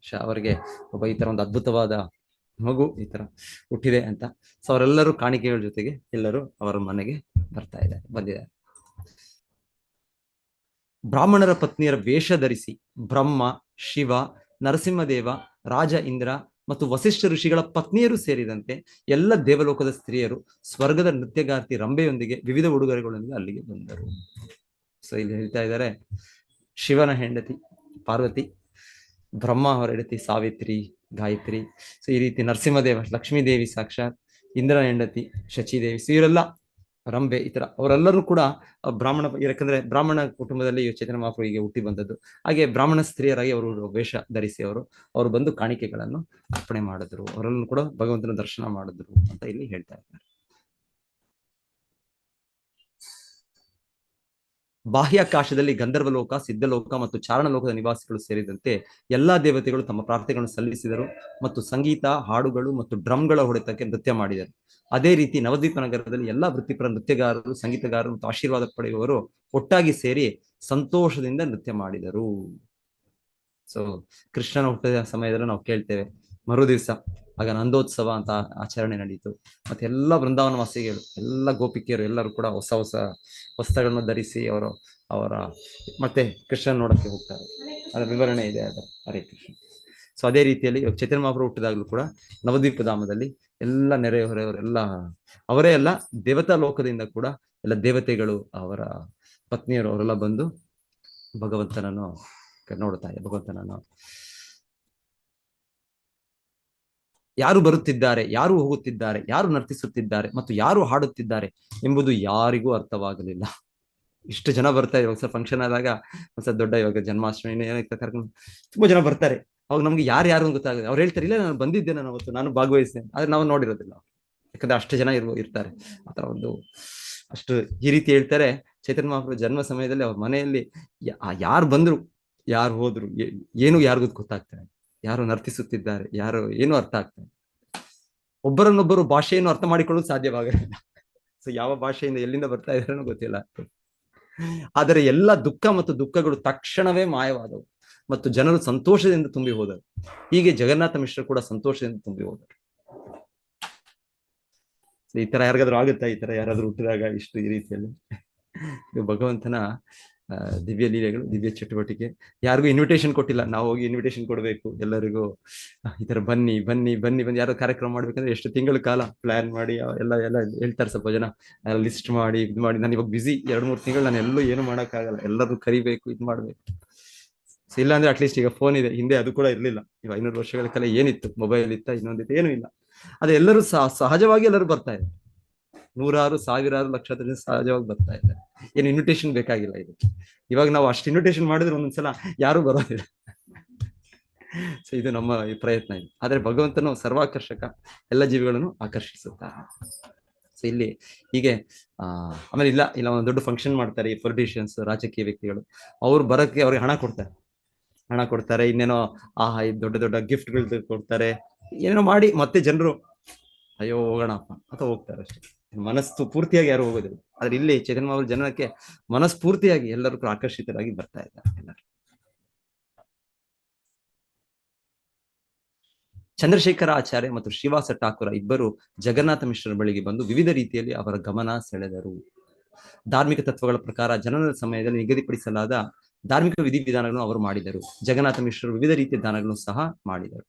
ಅವರಿಗೆ ಈ ತರ ಒಂದು ಅದ್ಭುತವಾದ ಮಗು ಈ ತರ ಹುಟ್ಟಿದೆ ಅಂತ. ಸೊ ಅವರೆಲ್ಲರೂ ಕಾಣಿಕೆಗಳ ಜೊತೆಗೆ ಎಲ್ಲರೂ ಅವರ ಮನೆಗೆ ಬಂದಿದ್ದಾರೆ. ಬ್ರಾಹ್ಮಣರ ಪತ್ನಿಯರ ವೇಷ ಧರಿಸಿ ಬ್ರಹ್ಮ, ಶಿವ, ನರಸಿಂಹದೇವ, ರಾಜ ಇಂದ್ರ ಮತ್ತು ವಸಿಷ್ಠ ಋಷಿಗಳ ಪತ್ನಿಯರು ಸೇರಿದಂತೆ ಎಲ್ಲ ದೇವಲೋಕದ ಸ್ತ್ರೀಯರು ಸ್ವರ್ಗದ ನೃತ್ಯಗಾರ್ತಿ ರಂಬೆಯೊಂದಿಗೆ ವಿವಿಧ ಉಡುಗೊರೆಗಳೊಂದಿಗೆ ಅಲ್ಲಿಗೆ ಬಂದರು. ಸೊ ಇಲ್ಲಿ ಹೇಳ್ತಾ ಇದ್ದಾರೆ, ಶಿವನ ಹೆಂಡತಿ ಪಾರ್ವತಿ, ಬ್ರಹ್ಮ ಅವರ ಹೆಂಡತಿ ಸಾವಿತ್ರಿ, ಗಾಯತ್ರಿ, ಸೊ ಈ ರೀತಿ ನರಸಿಂಹದೇವ, ಲಕ್ಷ್ಮೀದೇವಿ ಸಾಕ್ಷಾತ್, ಇಂದ್ರನ ಹೆಂಡತಿ ಶಚಿದೇವಿ, ಸೊ ಇವರೆಲ್ಲ ರಂಬೆ, ಈ ತರ ಅವರೆಲ್ಲರೂ ಕೂಡ ಬ್ರಾಹ್ಮಣ, ಯಾಕಂದ್ರೆ ಬ್ರಾಹ್ಮಣ ಕುಟುಂಬದಲ್ಲಿ ಚೈತನ್ಯ ಮಹಾಪ್ರಭುವಿಗೆ ಹುಟ್ಟಿ ಬಂದದ್ದು. ಹಾಗೆ ಬ್ರಾಹ್ಮಣ ಸ್ತ್ರೀಯರಾಗಿ ಅವರು ವೇಷ ಧರಿಸಿ ಅವರು ಬಂದು ಕಾಣಿಕೆಗಳನ್ನು ಅರ್ಪಣೆ ಮಾಡಿದ್ರು, ಅವರನ್ನು ಕೂಡ ಭಗವಂತನ ದರ್ಶನ ಮಾಡಿದ್ರು ಅಂತ ಇಲ್ಲಿ ಹೇಳ್ತಾ ಇದ್ದಾರೆ. ಬಾಹ್ಯಾಕಾಶದಲ್ಲಿ ಗಂಧರ್ವಲೋಕ, ಸಿದ್ಧಲೋಕ ಮತ್ತು ಚಾರಣಲೋಕದ ನಿವಾಸಿಗಳು ಸೇರಿದಂತೆ ಎಲ್ಲಾ ದೇವತೆಗಳು ತಮ್ಮ ಪ್ರಾರ್ಥನೆಗಳನ್ನು ಸಲ್ಲಿಸಿದರು ಮತ್ತು ಸಂಗೀತ, ಹಾಡುಗಳು ಮತ್ತು ಡ್ರಮ್ಗಳ ಹೊಡೆತಕ್ಕೆ ನೃತ್ಯ ಮಾಡಿದರು. ಅದೇ ರೀತಿ ನವದ್ವೀಪ ನಗರದಲ್ಲಿ ಎಲ್ಲಾ ವೃತ್ತಿಪರ ನೃತ್ಯಗಾರರು, ಸಂಗೀತಗಾರರು ಮತ್ತು ಆಶೀರ್ವಾದ ಪಡೆಯುವವರು ಒಟ್ಟಾಗಿ ಸೇರಿ ಸಂತೋಷದಿಂದ ನೃತ್ಯ ಮಾಡಿದರು. ಸೊ ಕೃಷ್ಣನ ಹುಟ್ಟಿದ ಸಮಯದಲ್ಲಿ ನಾವು ಕೇಳ್ತೇವೆ, ಮರು ದಿವಸ ಆಗ ನಂದೋತ್ಸವ ಅಂತ ಆಚರಣೆ ನಡೀತು. ಮತ್ತೆ ಎಲ್ಲ ಬೃಂದಾವನ ವಾಸಿಗಳು, ಎಲ್ಲ ಗೋಪಿಕೆಯರು ಎಲ್ಲರೂ ಕೂಡ ಹೊಸ ಹೊಸ ವಸ್ತ್ರಗಳನ್ನು ಧರಿಸಿ ಅವರ ಮತ್ತೆ ಕೃಷ್ಣನ ನೋಡಕ್ಕೆ ಹೋಗ್ತಾರೆ. ಅದರ ವಿವರಣೆ ಇದೆ ಅದು, ಹರೇ ಕೃಷ್ಣ. ಸೊ ಅದೇ ರೀತಿಯಲ್ಲಿ ಚೈತನ್ಯ ಮಹಾಪ್ರಭು ಹುಟ್ಟಿದಾಗಲೂ ಕೂಡ ನವದ್ವೀಪ ಧಾಮದಲ್ಲಿ ಎಲ್ಲ ನೆರೆಹೊರೆಯವರೆಲ್ಲ ಅವರೇ ಎಲ್ಲ ದೇವತಾ ಲೋಕದಿಂದ ಕೂಡ ಎಲ್ಲ ದೇವತೆಗಳು, ಅವರ ಪತ್ನಿಯರು, ಅವರೆಲ್ಲ ಬಂದು ಭಗವಂತನನ್ನು ನೋಡುತ್ತಾರೆ. ಭಗವಂತನನ್ನು ಯಾರು ಬರುತ್ತಿದ್ದಾರೆ, ಯಾರು ಹೋಗುತ್ತಿದ್ದಾರೆ, ಯಾರು ನರ್ತಿಸುತ್ತಿದ್ದಾರೆ ಮತ್ತು ಯಾರು ಹಾಡುತ್ತಿದ್ದಾರೆ ಎಂಬುದು ಯಾರಿಗೂ ಅರ್ಥವಾಗಲಿಲ್ಲ. ಇಷ್ಟು ಜನ ಬರ್ತಾರೆ. ಇವಾಗ ಸರ್ ಫಂಕ್ಷನ್ ಆದಾಗ ಒಂದ್ಸಲ ದೊಡ್ಡ, ಇವಾಗ ಜನ್ಮಾಷ್ಟಮಿ ಕರ್ಕೊಂಡು ತುಂಬಾ ಜನ ಬರ್ತಾರೆ. ಅವಾಗ ನಮ್ಗೆ ಯಾರು ಗೊತ್ತಾಗುತ್ತೆ. ಅವ್ರು ಹೇಳ್ತಾರೆ, ಇಲ್ಲ ನಾನು ಬಂದಿದ್ದೆ, ನಾನು ಅವತ್ತು ನಾನು ಭಾಗವಹಿಸಿದೆ, ಆದ್ರೆ ನಾವು ನೋಡಿರೋದಿಲ್ಲ. ಯಾಕಂದ್ರೆ ಅಷ್ಟು ಜನ ಇರ್ತಾರೆ. ಆತರ ಒಂದು ಅಷ್ಟು ಈ ರೀತಿ ಹೇಳ್ತಾರೆ. ಚೈತನ್ಯ ಮಹಾಪ್ರಭು ಜನ್ಮ ಸಮಯದಲ್ಲಿ ಅವ್ರ ಮನೆಯಲ್ಲಿ ಯಾರು ಬಂದ್ರು, ಯಾರು ಹೋದ್ರು, ಯಾರಿಗೂ ಗೊತ್ತಾಗ್ತಾರೆ, ಯಾರು ನರ್ತಿಸುತ್ತಿದ್ದಾರೆ, ಯಾರು ಏನು ಅರ್ಥ ಆಗ್ತಾರೆ. ಒಬ್ಬರನ್ನೊಬ್ಬರು ಭಾಷೆಯನ್ನು ಅರ್ಥ ಮಾಡಿಕೊಳ್ಳಲು ಸಾಧ್ಯವಾಗಲಿಲ್ಲ. ಸೊ ಯಾವ ಭಾಷೆಯಿಂದ ಎಲ್ಲಿಂದ ಬರ್ತಾ ಇದ್ದಾರೋ ಗೊತ್ತಿಲ್ಲ. ಆದರೆ ಎಲ್ಲ ದುಃಖ ಮತ್ತು ದುಃಖಗಳು ತಕ್ಷಣವೇ ಮಾಯವಾದವು ಮತ್ತು ಜನರು ಸಂತೋಷದಿಂದ ತುಂಬಿ ಹೋದರು. ಹೀಗೆ ಜಗನ್ನಾಥ ಮಿಶ್ರ ಕೂಡ ಸಂತೋಷದಿಂದ ತುಂಬಿ ಹೋದರು. ಈ ತರ ಯಾರಿಗಾದ್ರೂ ಆಗುತ್ತಾ? ಈ ತರ ಯಾರಾದ್ರೂ ಹುಟ್ಟಿದಾಗ ಇಷ್ಟು ಈ ರೀತಿಯಲ್ಲಿ ಭಗವಂತನ ದಿವ್ಯ ಲೀಲೆಗಳು, ದಿವ್ಯ ಚಟುವಟಿಕೆ. ಯಾರಿಗೂ ಇನ್ವಿಟೇಷನ್ ಕೊಟ್ಟಿಲ್ಲ, ನಾವು ಹೋಗಿ ಇನ್ವಿಟೇಷನ್ ಕೊಡಬೇಕು ಎಲ್ಲರಿಗೂ. ಈ ತರ ಬನ್ನಿ ಬನ್ನಿ ಬನ್ನಿ ಬನ್ನಿ, ಯಾರೋ ಕಾರ್ಯಕ್ರಮ ಮಾಡ್ಬೇಕಂದ್ರೆ ಎಷ್ಟು ತಿಂಗಳ ಕಾಲ ಪ್ಲಾನ್ ಮಾಡಿ ಎಲ್ಲ ಹೇಳ್ತಾರೆ. ಸ್ವಲ್ಪ ಜನ ಲಿಸ್ಟ್ ಮಾಡಿ ಇದು ಮಾಡಿ, ನಾನು ಇವಾಗ ಬಿಸಿ 2-3 ತಿಂಗಳು, ನಾನು ಎಲ್ಲೂ ಏನು ಮಾಡೋಕ್ಕಾಗಲ್ಲ, ಎಲ್ಲರೂ ಕರಿಬೇಕು, ಇದು ಮಾಡ್ಬೇಕು. ಇಲ್ಲ ಅಂದ್ರೆ ಅಟ್ಲೀಸ್ಟ್ ಈಗ ಫೋನ್ ಇದೆ, ಹಿಂದೆ ಅದು ಕೂಡ ಇರ್ಲಿಲ್ಲ. ಈಗ 500 ವರ್ಷಗಳ ಕಾಲ ಏನಿತ್ತು, ಮೊಬೈಲ್ ಇತ್ತ, ಇನ್ನೊಂದಿತ್ತು, ಏನೂ ಇಲ್ಲ. ಅದೇ ಎಲ್ಲರೂ ಸಹಜವಾಗಿ ಎಲ್ಲರೂ ಬರ್ತಾ ಇದ್ದಾರೆ, ನೂರಾರು ಸಾವಿರಾರು ಲಕ್ಷಾಂತರ ಸಹಜವಾಗಿ ಬರ್ತಾ ಇದ್ದಾರೆ. ಏನು ಇನ್ವಿಟೇಷನ್ ಬೇಕಾಗಿಲ್ಲ ಇದಕ್ಕೆ. ಇವಾಗ ನಾವು ಅಷ್ಟು ಇನ್ವಿಟೇಷನ್ ಮಾಡಿದ್ರೆ ಒಂದೊಂದ್ಸಲ ಯಾರು ಬರೋದಿಲ್ಲ. ಸೊ ಇದು ನಮ್ಮ ಈ ಪ್ರಯತ್ನ ಇದೆ. ಆದ್ರೆ ಭಗವಂತನು ಸರ್ವಾಕರ್ಷಕ, ಎಲ್ಲ ಜೀವಿಗಳನ್ನು ಆಕರ್ಷಿಸುತ್ತಾರೆ. ಸೊ ಇಲ್ಲಿ ಹೀಗೆ ಆಮೇಲೆ ಇಲ್ಲ ಒಂದು ದೊಡ್ಡ ಫಂಕ್ಷನ್ ಮಾಡ್ತಾರೆ ಈ ಪೊಲಿಟಿಷಿಯನ್ಸ್, ರಾಜಕೀಯ ವ್ಯಕ್ತಿಗಳು. ಅವ್ರು ಬರೋಕ್ಕೆ ಅವ್ರಿಗೆ ಹಣ ಕೊಡ್ತಾರೆ, ಇನ್ನೇನೋ ದೊಡ್ಡ ದೊಡ್ಡ ಗಿಫ್ಟ್ಗಳು ಕೊಡ್ತಾರೆ, ಏನೇನೋ ಮಾಡಿ ಮತ್ತೆ ಜನರು ಅಯ್ಯೋ ಹೋಗೋಣಪ್ಪ ಅಂತ ಹೋಗ್ತಾರೆ ಅಷ್ಟೇ. ಮನಸ್ಸು ಪೂರ್ತಿಯಾಗಿ ಯಾರು ಹೋಗೋದಿಲ್ಲ. ಆದ್ರೆ ಇಲ್ಲಿ ಚೈತನ್ಯ ಮಹಾಪ್ರಭು ಜನಕ್ಕೆ ಮನಸ್ಫೂರ್ತಿಯಾಗಿ ಎಲ್ಲರೂ ಆಕರ್ಷಿತರಾಗಿ ಬರ್ತಾ ಇದ್ದಾರೆ ಎಲ್ಲರೂ. ಚಂದ್ರಶೇಖರ ಆಚಾರ್ಯ ಮತ್ತು ಶ್ರೀವಾಸ ಠಾಕೂರ ಇಬ್ಬರು ಜಗನ್ನಾಥ ಮಿಶ್ರರ ಬಳಿಗೆ ಬಂದು ವಿವಿಧ ರೀತಿಯಲ್ಲಿ ಅವರ ಗಮನ ಸೆಳೆದರು. ಧಾರ್ಮಿಕ ತತ್ವಗಳ ಪ್ರಕಾರ ಜನನ ಸಮಯದಲ್ಲಿ ನಿಗದಿಪಡಿಸಲಾದ ಧಾರ್ಮಿಕ ವಿಧಿವಿಧಾನಗಳನ್ನು ಅವರು ಮಾಡಿದರು. ಜಗನ್ನಾಥ ಮಿಶ್ರರು ವಿವಿಧ ರೀತಿಯ ದಾನಗಳನ್ನು ಸಹ ಮಾಡಿದರು.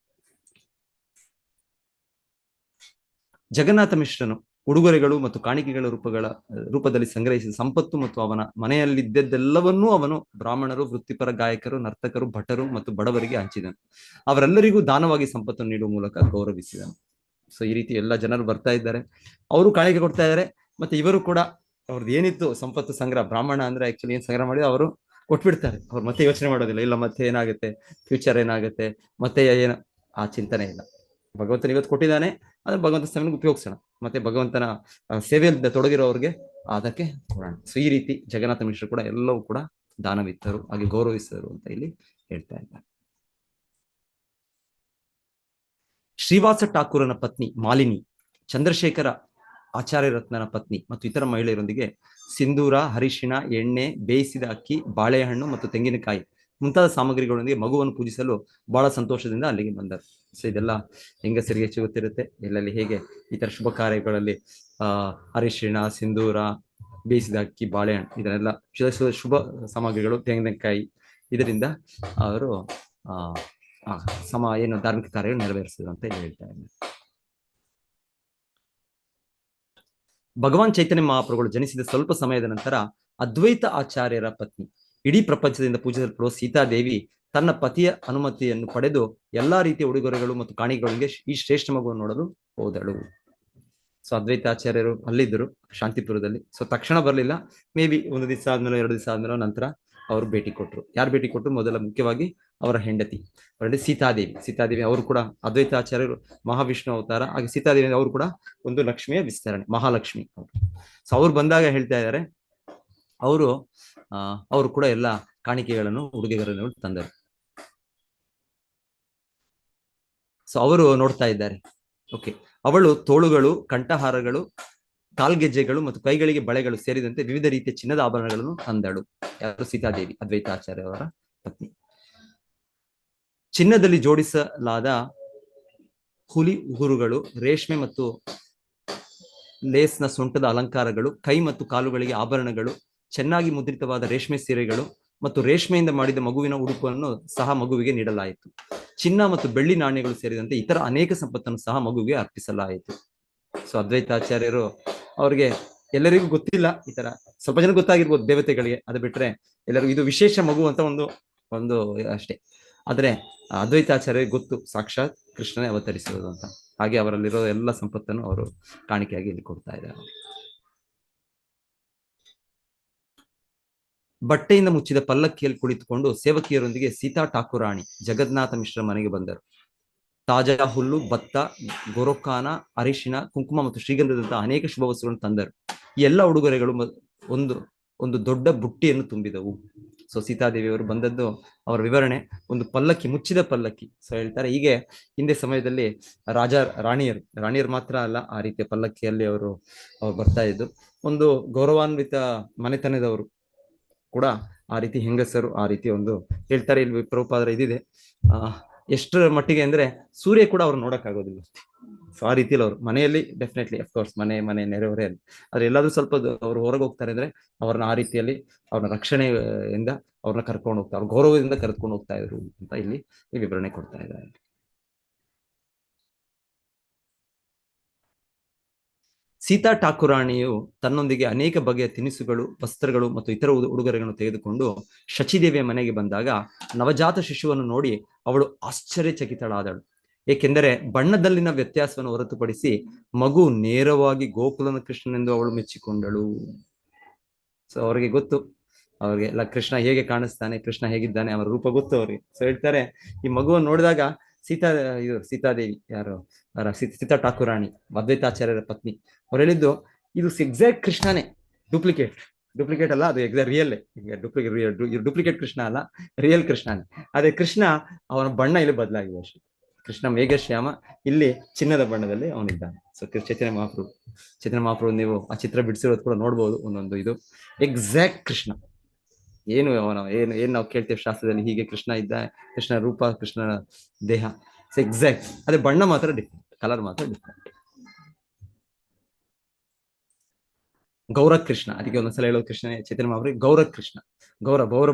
ಜಗನ್ನಾಥ ಮಿಶ್ರನು ಉಡುಗೊರೆಗಳು ಮತ್ತು ಕಾಣಿಕೆಗಳ ರೂಪದಲ್ಲಿ ಸಂಗ್ರಹಿಸಿದ ಸಂಪತ್ತು ಮತ್ತು ಅವನ ಮನೆಯಲ್ಲಿದ್ದೆಲ್ಲವನ್ನೂ ಅವನು ಬ್ರಾಹ್ಮಣರು, ವೃತ್ತಿಪರ ಗಾಯಕರು, ನರ್ತಕರು, ಭಟರು ಮತ್ತು ಬಡವರಿಗೆ ಹಂಚಿದನು. ಅವರೆಲ್ಲರಿಗೂ ದಾನವಾಗಿ ಸಂಪತ್ತನ್ನು ನೀಡುವ ಮೂಲಕ ಗೌರವಿಸಿದನು. ಸೊ ಈ ರೀತಿ ಎಲ್ಲ ಜನರು ಬರ್ತಾ ಇದ್ದಾರೆ, ಅವರು ಕಾಣಿಕೆ ಕೊಡ್ತಾ ಇದ್ದಾರೆ. ಮತ್ತೆ ಇವರು ಕೂಡ ಅವ್ರದ್ದು ಏನಿತ್ತು ಸಂಪತ್ತು ಸಂಗ್ರಹ, ಬ್ರಾಹ್ಮಣ ಅಂದ್ರೆ ಆಕ್ಚುಲಿ ಏನ್ ಸಂಗ್ರಹ ಮಾಡಿ ಅವರು ಕೊಟ್ಬಿಡ್ತಾರೆ. ಅವ್ರು ಮತ್ತೆ ಯೋಚನೆ ಮಾಡೋದಿಲ್ಲ, ಇಲ್ಲ ಮತ್ತೆ ಏನಾಗುತ್ತೆ, ಫ್ಯೂಚರ್ ಏನಾಗುತ್ತೆ, ಮತ್ತೆ ಏನು ಆ ಚಿಂತನೆ ಇಲ್ಲ. ಭಗವಂತನ ಇವತ್ತು ಕೊಟ್ಟಿದ್ದಾನೆ, ಅದ್ರ ಭಗವಂತ ಸಮಯಕ್ಕೆ ಉಪಯೋಗಿಸೋಣ, ಮತ್ತೆ ಭಗವಂತನ ಸೇವೆಯಲ್ಲಿ ತೊಡಗಿರೋರಿಗೆ ಅದಕ್ಕೆ ಕೊಡೋಣ. ಸೊ ಈ ರೀತಿ ಜಗನ್ನಾಥ ಮಿಶ್ರ ಕೂಡ ಎಲ್ಲವೂ ಕೂಡ ದಾನವಿತ್ತರು, ಹಾಗೆ ಗೌರವಿಸಿದರು ಅಂತ ಇಲ್ಲಿ ಹೇಳ್ತಾ ಇದ್ದಾರೆ. ಶ್ರೀವಾಸ ಠಾಕೂರನ ಪತ್ನಿ ಮಾಲಿನಿ, ಚಂದ್ರಶೇಖರ ಆಚಾರ್ಯ ರತ್ನನ ಪತ್ನಿ ಮತ್ತು ಇತರ ಮಹಿಳೆಯರೊಂದಿಗೆ ಸಿಂಧೂರ, ಅರಿಶಿಣ, ಎಣ್ಣೆ, ಬೇಯಿಸಿದ ಅಕ್ಕಿ, ಬಾಳೆಹಣ್ಣು ಮತ್ತು ತೆಂಗಿನಕಾಯಿ ಮುಂತಾದ ಸಾಮಗ್ರಿಗಳೊಂದಿಗೆ ಮಗುವನ್ನು ಪೂಜಿಸಲು ಬಹಳ ಸಂತೋಷದಿಂದ ಅಲ್ಲಿಗೆ ಬಂದರು. ಸೊ ಇದೆಲ್ಲ ಹೆಂಗಸರಿಗೆ ಗೊತ್ತಿರುತ್ತೆ, ಎಲ್ಲೆಲ್ಲಿ ಹೇಗೆ ಈ ತರ ಶುಭ ಕಾರ್ಯಗಳಲ್ಲಿ ಅರಿಶಿಣ, ಸಿಂಧೂರ, ಬೇಯಿಸಿದ ಅಕ್ಕಿ, ಬಾಳೆಹಣ್ಣು ಇದನ್ನೆಲ್ಲ ಶುಭ ಸಾಮಗ್ರಿಗಳು, ತೆಂಗಿನಕಾಯಿ, ಇದರಿಂದ ಅವರು ಏನು ಧಾರ್ಮಿಕ ಕಾರ್ಯ ನೆರವೇರಿಸಿದ್ರು ಅಂತ ಇಲ್ಲಿ ಹೇಳ್ತಾ ಇದ್ದಾರೆ. ಭಗವಾನ್ ಚೈತನ್ಯ ಮಹಾಪ್ರಭುಗಳು ಜನಿಸಿದ ಸ್ವಲ್ಪ ಸಮಯದ ನಂತರ ಅದ್ವೈತ ಆಚಾರ್ಯರ ಪತ್ನಿ, ಇಡೀ ಪ್ರಪಂಚದಿಂದ ಪೂಜಿಸಲ್ಪಡುವ ಸೀತಾದೇವಿ ತನ್ನ ಪತಿಯ ಅನುಮತಿಯನ್ನು ಪಡೆದು ಎಲ್ಲಾ ರೀತಿಯ ಉಡುಗೊರೆಗಳು ಮತ್ತು ಕಾಣಿಕೆಗಳಿಗೆ ಈ ಶ್ರೇಷ್ಠ ಮಗುವನ್ನು ನೋಡಲು ಹೋದಳು. ಸೊ ಅದ್ವೈತಾಚಾರ್ಯರು ಅಲ್ಲಿದ್ದರು ಶಾಂತಿಪುರದಲ್ಲಿ. ಸೊ ತಕ್ಷಣ ಬರಲಿಲ್ಲ, ಮೇ ಬಿ ಒಂದು ದಿವಸ ಆದ್ಮೇಲೆ 2 ದಿವಸ ಆದ್ಮೇಲೆ ನಂತರ ಅವರು ಭೇಟಿ ಕೊಟ್ಟರು. ಯಾರು ಭೇಟಿ ಕೊಟ್ಟರು? ಮೊದಲ ಮುಖ್ಯವಾಗಿ ಅವರ ಹೆಂಡತಿ ಸೀತಾದೇವಿ ಅವರು ಕೂಡ ಅದ್ವೈತಾಚಾರ್ಯರು ಮಹಾವಿಷ್ಣು ಅವತಾರ, ಹಾಗೆ ಸೀತಾದೇವಿ ಅವರು ಕೂಡ ಒಂದು ಲಕ್ಷ್ಮಿಯ ವಿಸ್ತರಣೆ, ಮಹಾಲಕ್ಷ್ಮಿ ಅವರು. ಸೊ ಅವ್ರು ಬಂದಾಗ ಹೇಳ್ತಾ ಇದ್ದಾರೆ, ಅವರು ಕೂಡ ಎಲ್ಲ ಕಾಣಿಕೆಗಳನ್ನು ಉಡುಗೆಗಳನ್ನು ತಂದರು. ಸೊ ಅವರು ನೋಡ್ತಾ ಇದ್ದಾರೆ. ಓಕೆ, ಅವಳು ತೋಳುಗಳು, ಕಂಠಹಾರಗಳು, ಕಾಲ್ಗೆಜ್ಜೆಗಳು ಮತ್ತು ಕೈಗಳಿಗೆ ಬಳೆಗಳು ಸೇರಿದಂತೆ ವಿವಿಧ ರೀತಿಯ ಚಿನ್ನದ ಆಭರಣಗಳನ್ನು ತಂದಳು. ಯಾರು? ಸೀತಾದೇವಿ, ಅದ್ವೈತಾಚಾರ್ಯ ಅವರ ಪತ್ನಿ. ಚಿನ್ನದಲ್ಲಿ ಜೋಡಿಸಲಾದ ಹುಲಿ ಉಗುರುಗಳು, ರೇಷ್ಮೆ ಮತ್ತು ಲೇಸ್ನ ಸೊಂಟದ ಅಲಂಕಾರಗಳು, ಕೈ ಮತ್ತು ಕಾಲುಗಳಿಗೆ ಆಭರಣಗಳು, ಚೆನ್ನಾಗಿ ಮುದ್ರಿತವಾದ ರೇಷ್ಮೆ ಸೀರೆಗಳು ಮತ್ತು ರೇಷ್ಮೆಯಿಂದ ಮಾಡಿದ ಮಗುವಿನ ಉಡುಪನ್ನು ಸಹ ಮಗುವಿಗೆ ನೀಡಲಾಯಿತು. ಚಿನ್ನ ಮತ್ತು ಬೆಳ್ಳಿ ನಾಣ್ಯಗಳು ಸೇರಿದಂತೆ ಇತರ ಅನೇಕ ಸಂಪತ್ತನ್ನು ಸಹ ಮಗುವಿಗೆ ಅರ್ಪಿಸಲಾಯಿತು. ಸೊ ಅದ್ವೈತಾಚಾರ್ಯರು ಅವ್ರಿಗೆ, ಎಲ್ಲರಿಗೂ ಗೊತ್ತಿಲ್ಲ, ಈ ತರ ಸ್ವಲ್ಪ ಜನ ಗೊತ್ತಾಗಿರ್ಬೋದು ದೇವತೆಗಳಿಗೆ, ಅದು ಬಿಟ್ರೆ ಎಲ್ಲರಿಗೂ ಇದು ವಿಶೇಷ ಮಗು ಅಂತ ಒಂದು ಅಷ್ಟೇ. ಆದ್ರೆ ಅದ್ವೈತಾಚಾರ್ಯರಿಗೆ ಗೊತ್ತು ಸಾಕ್ಷಾತ್ ಕೃಷ್ಣನೇ ಅವತರಿಸಿರೋದು ಅಂತ. ಹಾಗೆ ಅವರಲ್ಲಿರೋ ಎಲ್ಲ ಸಂಪತ್ತನ್ನು ಅವರು ಕಾಣಿಕೆಯಾಗಿ ಇಲ್ಲಿ ಕೊಡ್ತಾ ಇದ್ದಾರೆ. ಬಟ್ಟೆಯಿಂದ ಮುಚ್ಚಿದ ಪಲ್ಲಕ್ಕಿಯಲ್ಲಿ ಕುಳಿತುಕೊಂಡು ಸೇವಕಿಯರೊಂದಿಗೆ ಸೀತಾ ಠಾಕುರಾಣಿ ಜಗನ್ನಾಥ ಮಿಶ್ರ ಮನೆಗೆ ಬಂದರು. ತಾಜಾ ಹುಲ್ಲು, ಭತ್ತ, ಗೊರೊಕ್ಕಾನ, ಅರಿಶಿನ, ಕುಂಕುಮ ಮತ್ತು ಶ್ರೀಗಂಧದಂತಹ ಅನೇಕ ಶುಭ ವಸ್ತುಗಳನ್ನು ತಂದರು. ಈ ಎಲ್ಲ ಉಡುಗೊರೆಗಳು ಒಂದು ದೊಡ್ಡ ಬುಟ್ಟಿಯನ್ನು ತುಂಬಿದವು. ಸೊ ಸೀತಾದೇವಿಯವರು ಬಂದದ್ದು, ಅವರ ವಿವರಣೆ, ಒಂದು ಪಲ್ಲಕ್ಕಿ, ಮುಚ್ಚಿದ ಪಲ್ಲಕ್ಕಿ. ಸೊ ಹೇಳ್ತಾರೆ, ಹೀಗೆ ಹಿಂದೆ ಸಮಯದಲ್ಲಿ ರಾಣಿಯರು ಮಾತ್ರ ಅಲ್ಲ, ಆ ರೀತಿಯ ಪಲ್ಲಕ್ಕಿಯಲ್ಲಿ ಅವರು ಬರ್ತಾ ಇದ್ದು. ಒಂದು ಗೌರವಾನ್ವಿತ ಮನೆತನದವರು ಕೂಡ ಆ ರೀತಿ ಹೆಂಗಸರು ಆ ರೀತಿ ಒಂದು ಹೇಳ್ತಾರೆ. ಇಲ್ಲಿ ಪ್ರಭುಪಾದರ ಇದಿದೆ, ಎಷ್ಟರ ಮಟ್ಟಿಗೆ ಅಂದ್ರೆ ಸೂರ್ಯ ಕೂಡ ಅವ್ರು ನೋಡಕ್ಕಾಗೋದಿಲ್ಲ. ಸೊ ಆ ರೀತಿಯಲ್ಲಿ ಅವರು ಮನೆಯಲ್ಲಿ ಡೆಫಿನೆಟ್ಲಿ ಅಫ್ಕೋರ್ಸ್ ಮನೆ ನೆರೆಹೊರೆಯಲ್ಲಿ, ಆದ್ರೆ ಎಲ್ಲಾದ್ರೂ ಸ್ವಲ್ಪ ಅವ್ರು ಹೊರಗೆ ಹೋಗ್ತಾರೆ ಅಂದ್ರೆ ಅವ್ರನ್ನ ಆ ರೀತಿಯಲ್ಲಿ ಅವ್ರನ್ನ ರಕ್ಷಣೆಯಿಂದ ಅವ್ರನ್ನ ಕರ್ಕೊಂಡು ಹೋಗ್ತಾರೆ, ಅವ್ರ ಗೌರವದಿಂದ ಕರೆದುಕೊಂಡು ಹೋಗ್ತಾ ಇದ್ರು ಅಂತ ಇಲ್ಲಿ ವಿವರಣೆ ಕೊಡ್ತಾ ಇದ್ದಾರೆ. ಸೀತಾ ಠಾಕುರಾಣಿಯು ತನ್ನೊಂದಿಗೆ ಅನೇಕ ಬಗೆಯ ತಿನಿಸುಗಳು, ವಸ್ತ್ರಗಳು ಮತ್ತು ಇತರ ಉಡುಗೊರೆಗಳನ್ನು ತೆಗೆದುಕೊಂಡು ಶಚಿದೇವಿಯ ಮನೆಗೆ ಬಂದಾಗ ನವಜಾತ ಶಿಶುವನ್ನು ನೋಡಿ ಅವಳು ಆಶ್ಚರ್ಯಚಕಿತಳಾದಳು. ಏಕೆಂದರೆ ಬಣ್ಣದಲ್ಲಿನ ವ್ಯತ್ಯಾಸವನ್ನು ಹೊರತುಪಡಿಸಿ ಮಗು ನೇರವಾಗಿ ಗೋಕುಲನ ಕೃಷ್ಣನೆಂದು ಅವಳು ಮೆಚ್ಚಿಕೊಂಡಳು. ಸೊ ಅವ್ರಿಗೆ ಗೊತ್ತು, ಅವ್ರಿಗೆಲ್ಲ ಕೃಷ್ಣ ಹೇಗೆ ಕಾಣಿಸ್ತಾನೆ, ಕೃಷ್ಣ ಹೇಗಿದ್ದಾನೆ, ಅವರ ರೂಪ ಗೊತ್ತು ಅವ್ರಿಗೆ. ಸೊ ಹೇಳ್ತಾರೆ, ಈ ಮಗುವನ್ನು ನೋಡಿದಾಗ ಸೀತಾದೇವಿ ಯಾರು ಸೀತಾ ಠಾಕುರಾಣಿ, ಅದ್ವೈತಾಚಾರ್ಯರ ಪತ್ನಿ, ಅವ್ರು ಹೇಳಿದ್ದು, ಇದು ಎಕ್ಸಾಕ್ಟ್ ಕೃಷ್ಣನೇ, ಡುಪ್ಲಿಕೇಟ್ ಅಲ್ಲ, ಅದು ಎಕ್ಸಾಕ್ಟ್ ರಿಯಲ್. ಡುಪ್ಲಿಕೇಟ್ ಕೃಷ್ಣ ಅಲ್ಲ, ರಿಯಲ್ ಕೃಷ್ಣನೇ. ಅದೇ ಕೃಷ್ಣ ಅವನ ಬಣ್ಣ ಇಲ್ಲಿ ಬದಲಾಗಿದೆ ಅಷ್ಟೇ. ಕೃಷ್ಣ ಮೇಘಶ್ಯಾಮ, ಇಲ್ಲಿ ಚಿನ್ನದ ಬಣ್ಣದಲ್ಲಿ ಅವನಿದ್ದಾನೆ. ಸೊ ಚೈತನ್ಯ ಮಹಾಪ್ರಭು ನೀವು ಆ ಚಿತ್ರ ಬಿಡಿಸಿರೋದು ಕೂಡ ನೋಡ್ಬೋದು. ಒಂದೊಂದು ಇದು ಎಕ್ಸಾಕ್ಟ್ ಕೃಷ್ಣ, ಏನು ನಾವು ಕೇಳ್ತೇವೆ ಶಾಸ್ತ್ರದಲ್ಲಿ, ಹೀಗೆ ಕೃಷ್ಣ ಇದ್ದ, ಕೃಷ್ಣ ರೂಪ, ಕೃಷ್ಣ ದೇಹ, ಎಕ್ಸಾಕ್ಟ್. ಅದೇ ಬಣ್ಣ ಮಾತ್ರ ಡಿಫ್ರೆಂಟ್, ಕಲರ್ ಮಾತ್ರ ಡಿಫ್ರೆಂಟ್. ಗೌರ ಕೃಷ್ಣ, ಅದಕ್ಕೆ ಒಂದೊಂದ್ಸಲ ಹೇಳೋದು ಕೃಷ್ಣ ಚೈತನ್ಯ ಮಹಾಪ್ರಭು ಗೌರ ಕೃಷ್ಣ,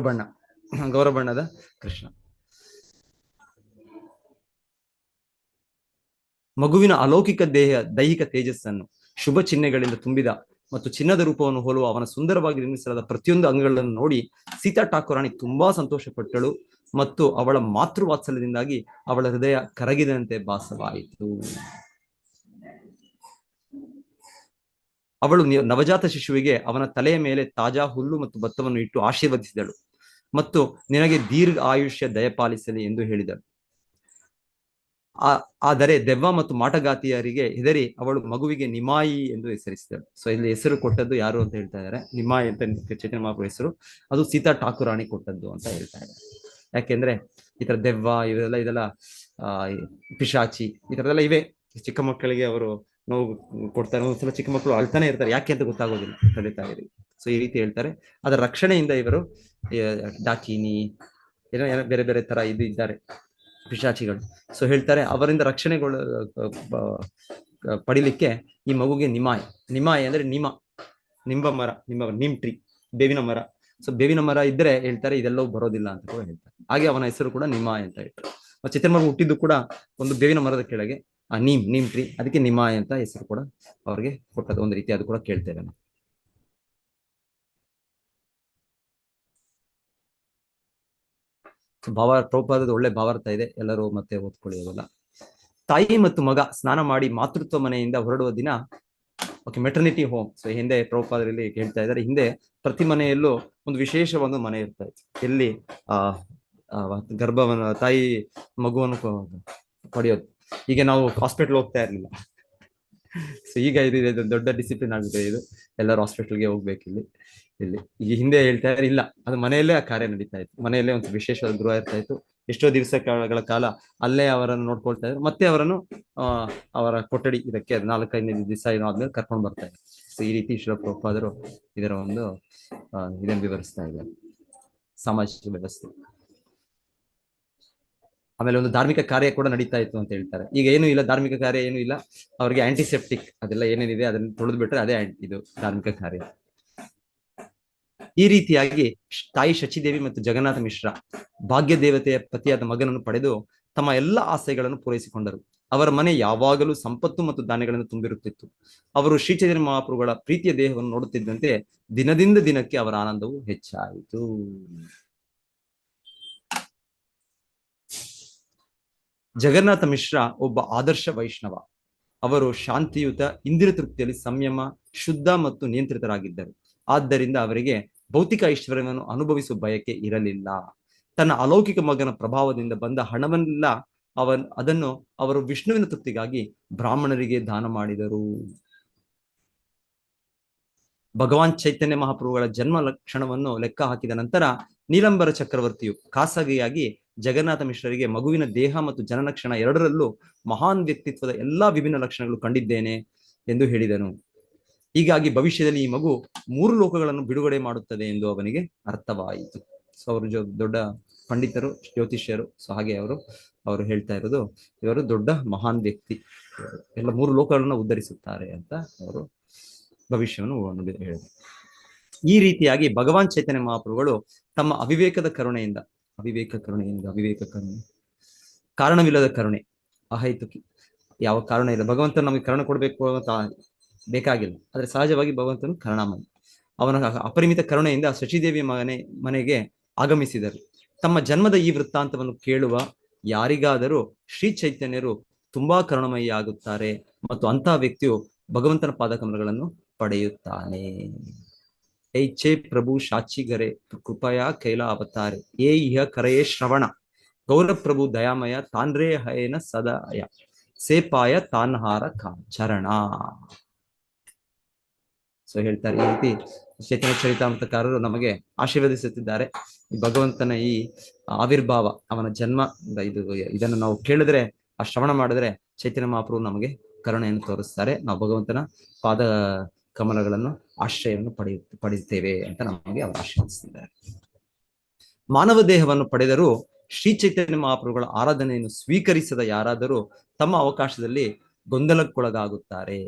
ಗೌರ ಬಣ್ಣದ ಕೃಷ್ಣ. ಮಗುವಿನ ಅಲೌಕಿಕ ದೈಹಿಕ ತೇಜಸ್ಸನ್ನು ಶುಭ ಚಿಹ್ನೆಗಳಿಂದ ತುಂಬಿದ ಮತ್ತು ಚಿನ್ನದ ರೂಪವನ್ನು ಹೋಲುವ ಅವನ ಸುಂದರವಾಗಿ ನಿರ್ಮಿಸಲಾದ ಪ್ರತಿಯೊಂದು ಅಂಗಗಳನ್ನು ನೋಡಿ ಸೀತಾ ಠಾಕುರಾಣಿ ತುಂಬಾ ಸಂತೋಷ ಪಟ್ಟಳು ಮತ್ತು ಅವಳ ಮಾತೃವಾತ್ಸಲ್ಯದಿಂದಾಗಿ ಅವಳ ಹೃದಯ ಕರಗಿದಂತೆ ಭಾಸವಾಯಿತು. ಅವಳು ನವಜಾತ ಶಿಶುವಿಗೆ ಅವನ ತಲೆಯ ಮೇಲೆ ತಾಜಾ ಹುಲ್ಲು ಮತ್ತು ಭತ್ತವನ್ನು ಇಟ್ಟು ಆಶೀರ್ವದಿಸಿದಳು ಮತ್ತು ನಿನಗೆ ದೀರ್ಘ ಆಯುಷ್ಯ ದಯಪಾಲಿಸಲಿ ಎಂದು ಹೇಳಿದಳು. ಆದರೆ ದೆವ್ವ ಮತ್ತು ಮಾಟಗಾತಿಯರಿಗೆ ಹೆದರಿ ಅವಳು ಮಗುವಿಗೆ ನಿಮಾಯಿ ಎಂದು ಹೆಸರಿಸಿದಳು. ಸೊ ಇಲ್ಲಿ ಹೆಸರು ಕೊಟ್ಟದ್ದು ಯಾರು ಅಂತ ಹೇಳ್ತಾ ಇದ್ದಾರೆ, ನಿಮಾಯಿ ಅಂತ ಚೈತನ್ಯ ಮಹಾಪ್ರಭು ಹೆಸರು, ಅದು ಸೀತಾ ಠಾಕುರಾಣಿ ಕೊಟ್ಟದ್ದು ಅಂತ ಹೇಳ್ತಾ ಇದ್ದಾರೆ. ಯಾಕೆಂದ್ರೆ ಈ ತರ ದೆವ್ವ ಇದೆಲ್ಲ ಪಿಶಾಚಿ ಈ ತರದೆಲ್ಲ ಇವೆ. ಚಿಕ್ಕ ಮಕ್ಕಳಿಗೆ ಅವರು ನೋವು ಕೊಡ್ತಾರೆ, ಒಂದ್ಸಲ ಚಿಕ್ಕ ಮಕ್ಕಳು ಅಳ್ತಾನೆ ಇರ್ತಾರೆ, ಯಾಕೆ ಅಂತ ಗೊತ್ತಾಗೋದಿಲ್ಲ ತಂದೆ ತಾಯಿರಿಗೆ. ಸೊ ಈ ರೀತಿ ಹೇಳ್ತಾರೆ. ಅದರ ರಕ್ಷಣೆಯಿಂದ ಇವರು ಡಾಕಿನಿ ಏನೋ ಬೇರೆ ಬೇರೆ ತರ ಇದ್ದಾರೆ ಪಿಶಾಚಿಗಳು. ಸೊ ಹೇಳ್ತಾರೆ, ಅವರಿಂದ ರಕ್ಷಣೆಗಳು ಪಡಿಲಿಕ್ಕೆ ಈ ಮಗುಗೆ ನಿಮಾಯ್ ಅಂದ್ರೆ ನಿಂಬ ಮರ, ನಿಮ್ ಟ್ರೀ, ಬೇವಿನ ಮರ. ಸೊ ಬೇವಿನ ಮರ ಇದ್ರೆ ಹೇಳ್ತಾರೆ ಇದೆಲ್ಲವೂ ಬರೋದಿಲ್ಲ ಅಂತ ಕೂಡ ಹೇಳ್ತಾರೆ. ಹಾಗೆ ಅವನ ಹೆಸರು ಕೂಡ ನಿಮಾಯ್ ಅಂತ ಹೇಳ್ತಾರೆ. ಚೈತನ್ಯ ಹುಟ್ಟಿದ್ದು ಕೂಡ ಒಂದು ಬೇವಿನ ಮರದ ಕೆಳಗೆ, ಆ ನೀಮ್ ಟ್ರೀ, ಅದಕ್ಕೆ ನಿಮಾಯ್ ಅಂತ ಹೆಸರು ಕೂಡ ಅವ್ರಿಗೆ ಕೊಟ್ಟದ್ದು ಒಂದು ರೀತಿ, ಅದು ಕೂಡ ಕೇಳ್ತೇವೆ ನಾವು. ಪ್ರಭುಪಾದದ ಒಳ್ಳೆ ಭಾವಾರ್ಥ ಇದೆ, ಎಲ್ಲರೂ ಮತ್ತೆ ಓದ್ಕೊಳ್ಳಿ ಅದೆಲ್ಲ. ತಾಯಿ ಮತ್ತು ಮಗ ಸ್ನಾನ ಮಾಡಿ ಮಾತೃತ್ವ ಮನೆಯಿಂದ ಹೊರಡುವ ದಿನ, ಓಕೆ, ಮೆಟರ್ನಿಟಿ ಹೋಮ್. ಸೊ ಹಿಂದೆ ಪ್ರಭುಪಾದರಲ್ಲಿ ಹೇಳ್ತಾ ಇದ್ದಾರೆ, ಹಿಂದೆ ಪ್ರತಿ ಮನೆಯಲ್ಲೂ ಒಂದು ವಿಶೇಷವಾದ ಮನೆ ಇರ್ತಾ ಇತ್ತು, ಎಲ್ಲಿ ಆ ಗರ್ಭವನ್ನು, ತಾಯಿ ಮಗುವನ್ನು ಪಡೆಯೋದು. ಈಗ ನಾವು ಹಾಸ್ಪಿಟಲ್ ಹೋಗ್ತಾ ಇರ್ಲಿಲ್ಲ. ಸೊ ಈಗ ಇದು ದೊಡ್ಡ ಡಿಸಿಪ್ಲಿನ್ ಆಗಿದೆ, ಇದು ಎಲ್ಲರೂ ಹಾಸ್ಪಿಟಲ್ಗೆ ಹೋಗ್ಬೇಕು ಇಲ್ಲಿ. ಈಗ ಹಿಂದೆ ಹೇಳ್ತಾ ಇದ್ದಾರೆ, ಇಲ್ಲ, ಅದು ಮನೆಯಲ್ಲೇ ಆ ಕಾರ್ಯ ನಡೀತಾ ಇತ್ತು, ಮನೆಯಲ್ಲೇ ಒಂದು ವಿಶೇಷವಾದ ಗೃಹ ಇರ್ತಾ ಇತ್ತು. ಎಷ್ಟೋ ದಿವಸಗಳ ಕಾಲ ಅಲ್ಲೇ ಅವರನ್ನು ನೋಡ್ಕೊಳ್ತಾ ಇದ್ರು, ಮತ್ತೆ ಅವರನ್ನು ಅವರ ಕೊಠಡಿ ಇದಕ್ಕೆ 4-5 ದಿವಸ ಆದ್ಮೇಲೆ ಕರ್ಕೊಂಡು ಬರ್ತಾ ಇದ್ರು. ಸೊ ಈ ರೀತಿ ಶ್ರೀಲ ಪ್ರಭುಪಾದರು ಇದರ ಒಂದು ಇದನ್ನು ವಿವರಿಸ್ತಾ ಇದ್ದಾರೆ, ಸಾಮಾಜಿಕ ವ್ಯವಸ್ಥೆ. ಆಮೇಲೆ ಒಂದು ಧಾರ್ಮಿಕ ಕಾರ್ಯ ಕೂಡ ನಡೀತಾ ಇತ್ತು ಅಂತ ಹೇಳ್ತಾರೆ. ಈಗ ಏನು ಇಲ್ಲ, ಧಾರ್ಮಿಕ ಕಾರ್ಯ ಏನು ಇಲ್ಲ, ಅವ್ರಿಗೆ ಆಂಟಿಸೆಪ್ಟಿಕ್ ಅದೆಲ್ಲ ಏನೇನಿದೆ ಅದನ್ನು ತೊಳೆದು ಬಿಟ್ರೆ ಅದೇ ಇದು ಧಾರ್ಮಿಕ ಕಾರ್ಯ. ಈ ರೀತಿಯಾಗಿ ತಾಯಿ ಶಚಿದೇವಿ ಮತ್ತು ಜಗನ್ನಾಥ ಮಿಶ್ರ ಭಾಗ್ಯ ದೇವತೆಯ ಪತಿಯಾದ ಮಗನನ್ನು ಪಡೆದು ತಮ್ಮ ಎಲ್ಲ ಆಸೆಗಳನ್ನು ಪೂರೈಸಿಕೊಂಡರು. ಅವರ ಮನೆ ಯಾವಾಗಲೂ ಸಂಪತ್ತು ಮತ್ತು ಧಾನ್ಯಗಳನ್ನು ತುಂಬಿರುತ್ತಿತ್ತು. ಅವರು ಶ್ರೀ ಚೈತನ್ಯ ಮಹಾಪ್ರಭುಗಳ ಪ್ರೀತಿಯ ದೇಹವನ್ನು ನೋಡುತ್ತಿದ್ದಂತೆ ದಿನದಿಂದ ದಿನಕ್ಕೆ ಅವರ ಆನಂದವು ಹೆಚ್ಚಾಯಿತು. ಜಗನ್ನಾಥ ಮಿಶ್ರ ಒಬ್ಬ ಆದರ್ಶ ವೈಷ್ಣವ. ಅವರು ಶಾಂತಿಯುತ, ಇಂದ್ರಿಯ ತೃಪ್ತಿಯಲ್ಲಿ ಸಂಯಮ, ಶುದ್ಧ ಮತ್ತು ನಿಯಂತ್ರಿತರಾಗಿದ್ದರು. ಆದ್ದರಿಂದ ಅವರಿಗೆ ಭೌತಿಕ ಐಶ್ವರ್ಯವನ್ನು ಅನುಭವಿಸುವ ಬಯಕೆ ಇರಲಿಲ್ಲ. ತನ್ನ ಅಲೌಕಿಕ ಮಗನ ಪ್ರಭಾವದಿಂದ ಬಂದ ಹಣವನ್ನೆಲ್ಲ ಅದನ್ನು ಅವರು ವಿಷ್ಣುವಿನ ತೃಪ್ತಿಗಾಗಿ ಬ್ರಾಹ್ಮಣರಿಗೆ ದಾನ ಮಾಡಿದರು. ಭಗವಾನ್ ಚೈತನ್ಯ ಮಹಾಪ್ರಭುಗಳ ಜನ್ಮ ಲಕ್ಷಣವನ್ನು ಲೆಕ್ಕ ಹಾಕಿದ ನಂತರ ನೀಲಂಬರ ಚಕ್ರವರ್ತಿಯು ಖಾಸಗಿಯಾಗಿ ಜಗನ್ನಾಥ ಮಿಶ್ರರಿಗೆ ಮಗುವಿನ ದೇಹ ಮತ್ತು ಜನಲಕ್ಷಣ ಎರಡರಲ್ಲೂ ಮಹಾನ್ ವ್ಯಕ್ತಿತ್ವದ ಎಲ್ಲಾ ವಿಭಿನ್ನ ಲಕ್ಷಣಗಳು ಕಂಡಿದ್ದೇನೆ ಎಂದು ಹೇಳಿದನು. ಹೀಗಾಗಿ ಭವಿಷ್ಯದಲ್ಲಿ ಈ ಮಗು 3 ಲೋಕಗಳನ್ನು ಬಿಡುಗಡೆ ಮಾಡುತ್ತದೆ ಎಂದು ಅವನಿಗೆ ಅರ್ಥವಾಯಿತು. ಸೊ ಅವರು ದೊಡ್ಡ ಪಂಡಿತರು, ಜ್ಯೋತಿಷ್ಯರು. ಸೊ ಹಾಗೆ ಅವರು ಹೇಳ್ತಾ ಇರೋದು, ಇವರು ದೊಡ್ಡ ಮಹಾನ್ ವ್ಯಕ್ತಿ, ಎಲ್ಲ 3 ಲೋಕಗಳನ್ನು ಉದ್ಧರಿಸುತ್ತಾರೆ ಅಂತ ಅವರು ಭವಿಷ್ಯವನ್ನು ಹೇಳಿದರು. ಈ ರೀತಿಯಾಗಿ ಭಗವಾನ್ ಚೈತನ್ಯ ಮಹಾಪ್ರಭುಗಳು ತಮ್ಮ ಅವಿವೇಕ ಕರುಣೆ, ಕಾರಣವಿಲ್ಲದ ಕರುಣೆ, ಅಹೈತುಕಿ, ಯಾವ ಕಾರಣ ಇಲ್ಲ, ಭಗವಂತ ನಮಗೆ ಕರುಣೆ ಕೊಡಬೇಕು ಅಂತ ಬೇಕಾಗಿಲ್ಲ, ಆದ್ರೆ ಸಹಜವಾಗಿ ಭಗವಂತನು ಕರುಣಾಮಯಿ. ಅವನ ಅಪರಿಮಿತ ಕರುಣೆಯಿಂದ ಶಚಿದೇವಿಯ ಮನೆಗೆ ಆಗಮಿಸಿದರು. ತಮ್ಮ ಜನ್ಮದ ಈ ವೃತ್ತಾಂತವನ್ನು ಕೇಳುವ ಯಾರಿಗಾದರೂ ಶ್ರೀ ಚೈತನ್ಯರು ತುಂಬಾ ಕರುಣಮಯಿ ಆಗುತ್ತಾರೆ ಮತ್ತು ಅಂತಹ ವ್ಯಕ್ತಿಯು ಭಗವಂತನ ಪಾದಕಮಲಗಳನ್ನು ಪಡೆಯುತ್ತಾನೆ. ಐಚೆ ಪ್ರಭು ಶಾಚಿಗರೆ ಕೃಪಯ ಕೈಲ ಅವತಾರೆ ಏ ಇಹ ಕರೆಯೇ ಶ್ರವಣ ಗೌರವ ಪ್ರಭು ದಯಾಮಯ ತಾನ್ರೇ ಹಯನ ಸದಯ ಸೇಪಾಯ ತಾನ್ಹಾರ ಚರಣ. ಸೊ ಹೇಳ್ತಾರೆ, ಈ ರೀತಿ ಚೈತನ್ಯ ಚರಿತಾಮೃತಕಾರರು ನಮಗೆ ಆಶೀರ್ವದಿಸುತ್ತಿದ್ದಾರೆ. ಭಗವಂತನ ಈ ಆವಿರ್ಭಾವ, ಅವನ ಜನ್ಮ, ಇದನ್ನು ನಾವು ಕೇಳಿದ್ರೆ, ಆ ಶ್ರವಣ ಮಾಡಿದ್ರೆ ಚೈತನ್ಯ ಮಹಾಪ್ರಭು ನಮಗೆ ಕರುಣೆಯನ್ನು ತೋರಿಸ್ತಾರೆ. ನಾವು ಭಗವಂತನ ಪಾದ ಕಮಲಗಳನ್ನು ಆಶ್ರಯವನ್ನು ಪಡೆಯುತ್ತೇವೆ ಅಂತ ನಮಗೆ ಅವರು ಆಶೀರ್ವದಿಸಿದ್ದಾರೆ. ಮಾನವ ದೇಹವನ್ನು ಪಡೆದರೂ ಶ್ರೀ ಚೈತನ್ಯ ಮಹಾಪ್ರಭುಗಳ ಆರಾಧನೆಯನ್ನು ಸ್ವೀಕರಿಸದ ಯಾರಾದರೂ ತಮ್ಮ ಅವಕಾಶದಲ್ಲಿ ಗೊಂದಲಕ್ಕೊಳಗಾಗುತ್ತಾರೆ.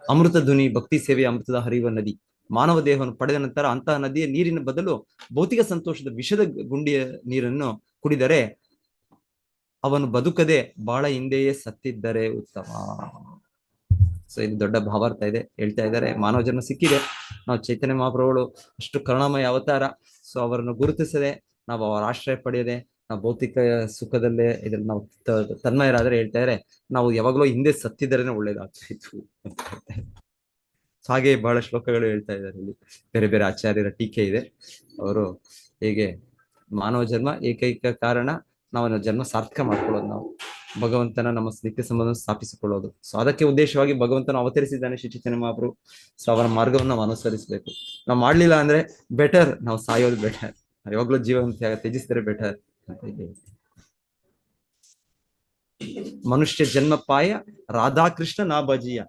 ಅಮೃತ ಧ್ವನಿ ಭಕ್ತಿ ಸೇವೆ ಅಮೃತದ ಹರಿಯುವ ನದಿ. ಮಾನವ ದೇಹವನ್ನು ಪಡೆದ ನಂತರ ಅಂತಹ ನದಿಯ ನೀರಿನ ಬದಲು ಭೌತಿಕ ಸಂತೋಷದ ವಿಷದ ಗುಂಡಿಯ ನೀರನ್ನು ಕುಡಿದರೆ ಅವನು ಬದುಕದೆ ಬಹಳ ಹಿಂದೆಯೇ ಸತ್ತಿದ್ದರೆ ಉತ್ತಮ. ಸೊ ಇದು ದೊಡ್ಡ ಭಾವಾರ್ಥ ಇದೆ. ಹೇಳ್ತಾ ಇದ್ದಾರೆ, ಮಾನವ ಜನ್ಮ ಸಿಕ್ಕಿದೆ, ನಾವು ಚೈತನ್ಯ ಮಹಾಪ್ರಭುಗಳು ಅಷ್ಟು ಕರುಣಾಮಯ ಅವತಾರ. ಸೊ ಅವರನ್ನು ಗುರುತಿಸದೆ ನಾವು ಅವರ ಆಶ್ರಯ ಪಡೆಯದೆ ನಾವು ಭೌತಿಕ ಸುಖದಲ್ಲೇ ಇದ್ರಲ್ಲಿ ನಾವು ತನ್ಮಯರಾದ್ರೆ, ಹೇಳ್ತಾ ಇದ್ದಾರೆ ನಾವು ಯಾವಾಗಲೂ ಹಿಂದೆ ಸತ್ತಿದ್ದರೇನೆ ಒಳ್ಳೇದಾಗ್ತಾ ಇತ್ತು. ಹಾಗೆ ಬಹಳ ಶ್ಲೋಕಗಳು ಹೇಳ್ತಾ ಇದ್ದಾರೆ ಇಲ್ಲಿ, ಬೇರೆ ಬೇರೆ ಆಚಾರ್ಯರ ಟೀಕೆ ಇದೆ. ಅವರು ಹೇಗೆ ಮಾನವ ಜನ್ಮ ಏಕೈಕ ಕಾರಣ, ನಾವು ಜನ್ಮ ಸಾರ್ಥಕ ಮಾಡ್ಕೊಳ್ಳೋದು, ನಾವು ಭಗವಂತನ ನಮ್ಮ ನಿತ್ಯ ಸಂಬಂಧ ಸ್ಥಾಪಿಸಿಕೊಳ್ಳೋದು. ಸೊ ಅದಕ್ಕೆ ಉದ್ದೇಶವಾಗಿ ಭಗವಂತನ ಅವತರಿಸಿದ್ದಾನೆ ಶ್ರೀ ಚೈತನ್ಯ ಮಹಾಪ್ರಭು. ಸೊ ಅವರ ಮಾರ್ಗವನ್ನು ನಾವು ಅನುಸರಿಸಬೇಕು. ನಾವು ಮಾಡ್ಲಿಲ್ಲ ಅಂದ್ರೆ ಬೆಟರ್, ನಾವು ಸಾಯೋದು ಬೆಟರ್, ಯಾವಾಗ್ಲೂ ಜೀವನ ತ್ಯಜಿಸಿದ್ರೆ ಬೆಟರ್ ಅಂತ ಇದೆ. ಮನುಷ್ಯ ಜನ್ಮ ಪಾಯ ರಾಧಾಕೃಷ್ಣ ನಾ ಬಜಿಯ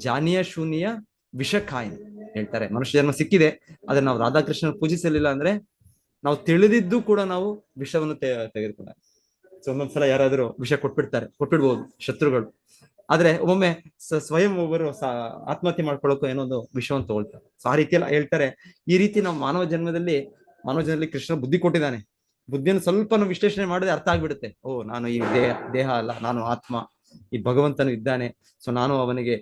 ಜಾನಿಯ ಶೂನ್ಯ ವಿಷಕಾಯ ಹೇಳ್ತಾರೆ. ಮನುಷ್ಯ ಜನ್ಮ ಸಿಕ್ಕಿದೆ, ಆದ್ರೆ ನಾವು ರಾಧಾಕೃಷ್ಣನ ಪೂಜಿಸಲಿಲ್ಲ ಅಂದ್ರೆ ನಾವು ತಿಳಿದಿದ್ದು ಕೂಡ ನಾವು ವಿಷವನ್ನು ತೆಗೆದುಕೊಂಡ. ಸೊ ಒಂದೊಂದ್ಸಲ ಯಾರಾದ್ರೂ ವಿಷ ಕೊಟ್ಬಿಡ್ಬೋದು ಶತ್ರುಗಳು. ಆದ್ರೆ ಒಮ್ಮೊಮ್ಮೆ ಸ್ವಯಂ ಒಬ್ಬರು ಆತ್ಮಹತ್ಯೆ ಮಾಡ್ಕೊಳ್ಳೋಕೆ ಏನೋ ಒಂದು ವಿಷವನ್ನು ತಗೊಳ್ತಾರೆ. ಸೊ ಆ ರೀತಿಯೆಲ್ಲ ಹೇಳ್ತಾರೆ. ಈ ರೀತಿ ನಾವು ಮಾನವ ಜನ್ಮದಲ್ಲಿ ಕೃಷ್ಣ ಬುದ್ಧಿ ಕೊಟ್ಟಿದ್ದಾನೆ, ಬುದ್ಧಿಯನ್ನು ಸ್ವಲ್ಪ ವಿಶ್ಲೇಷಣೆ ಮಾಡಿದ್ರೆ ಅರ್ಥ ಆಗ್ಬಿಡುತ್ತೆ. ಓ, ನಾನು ಈ ದೇಹ ಅಲ್ಲ, ನಾನು ಆತ್ಮ, ಈ ಭಗವಂತನು ಇದ್ದಾನೆ, ಸೊ ನಾನು ಅವನಿಗೆ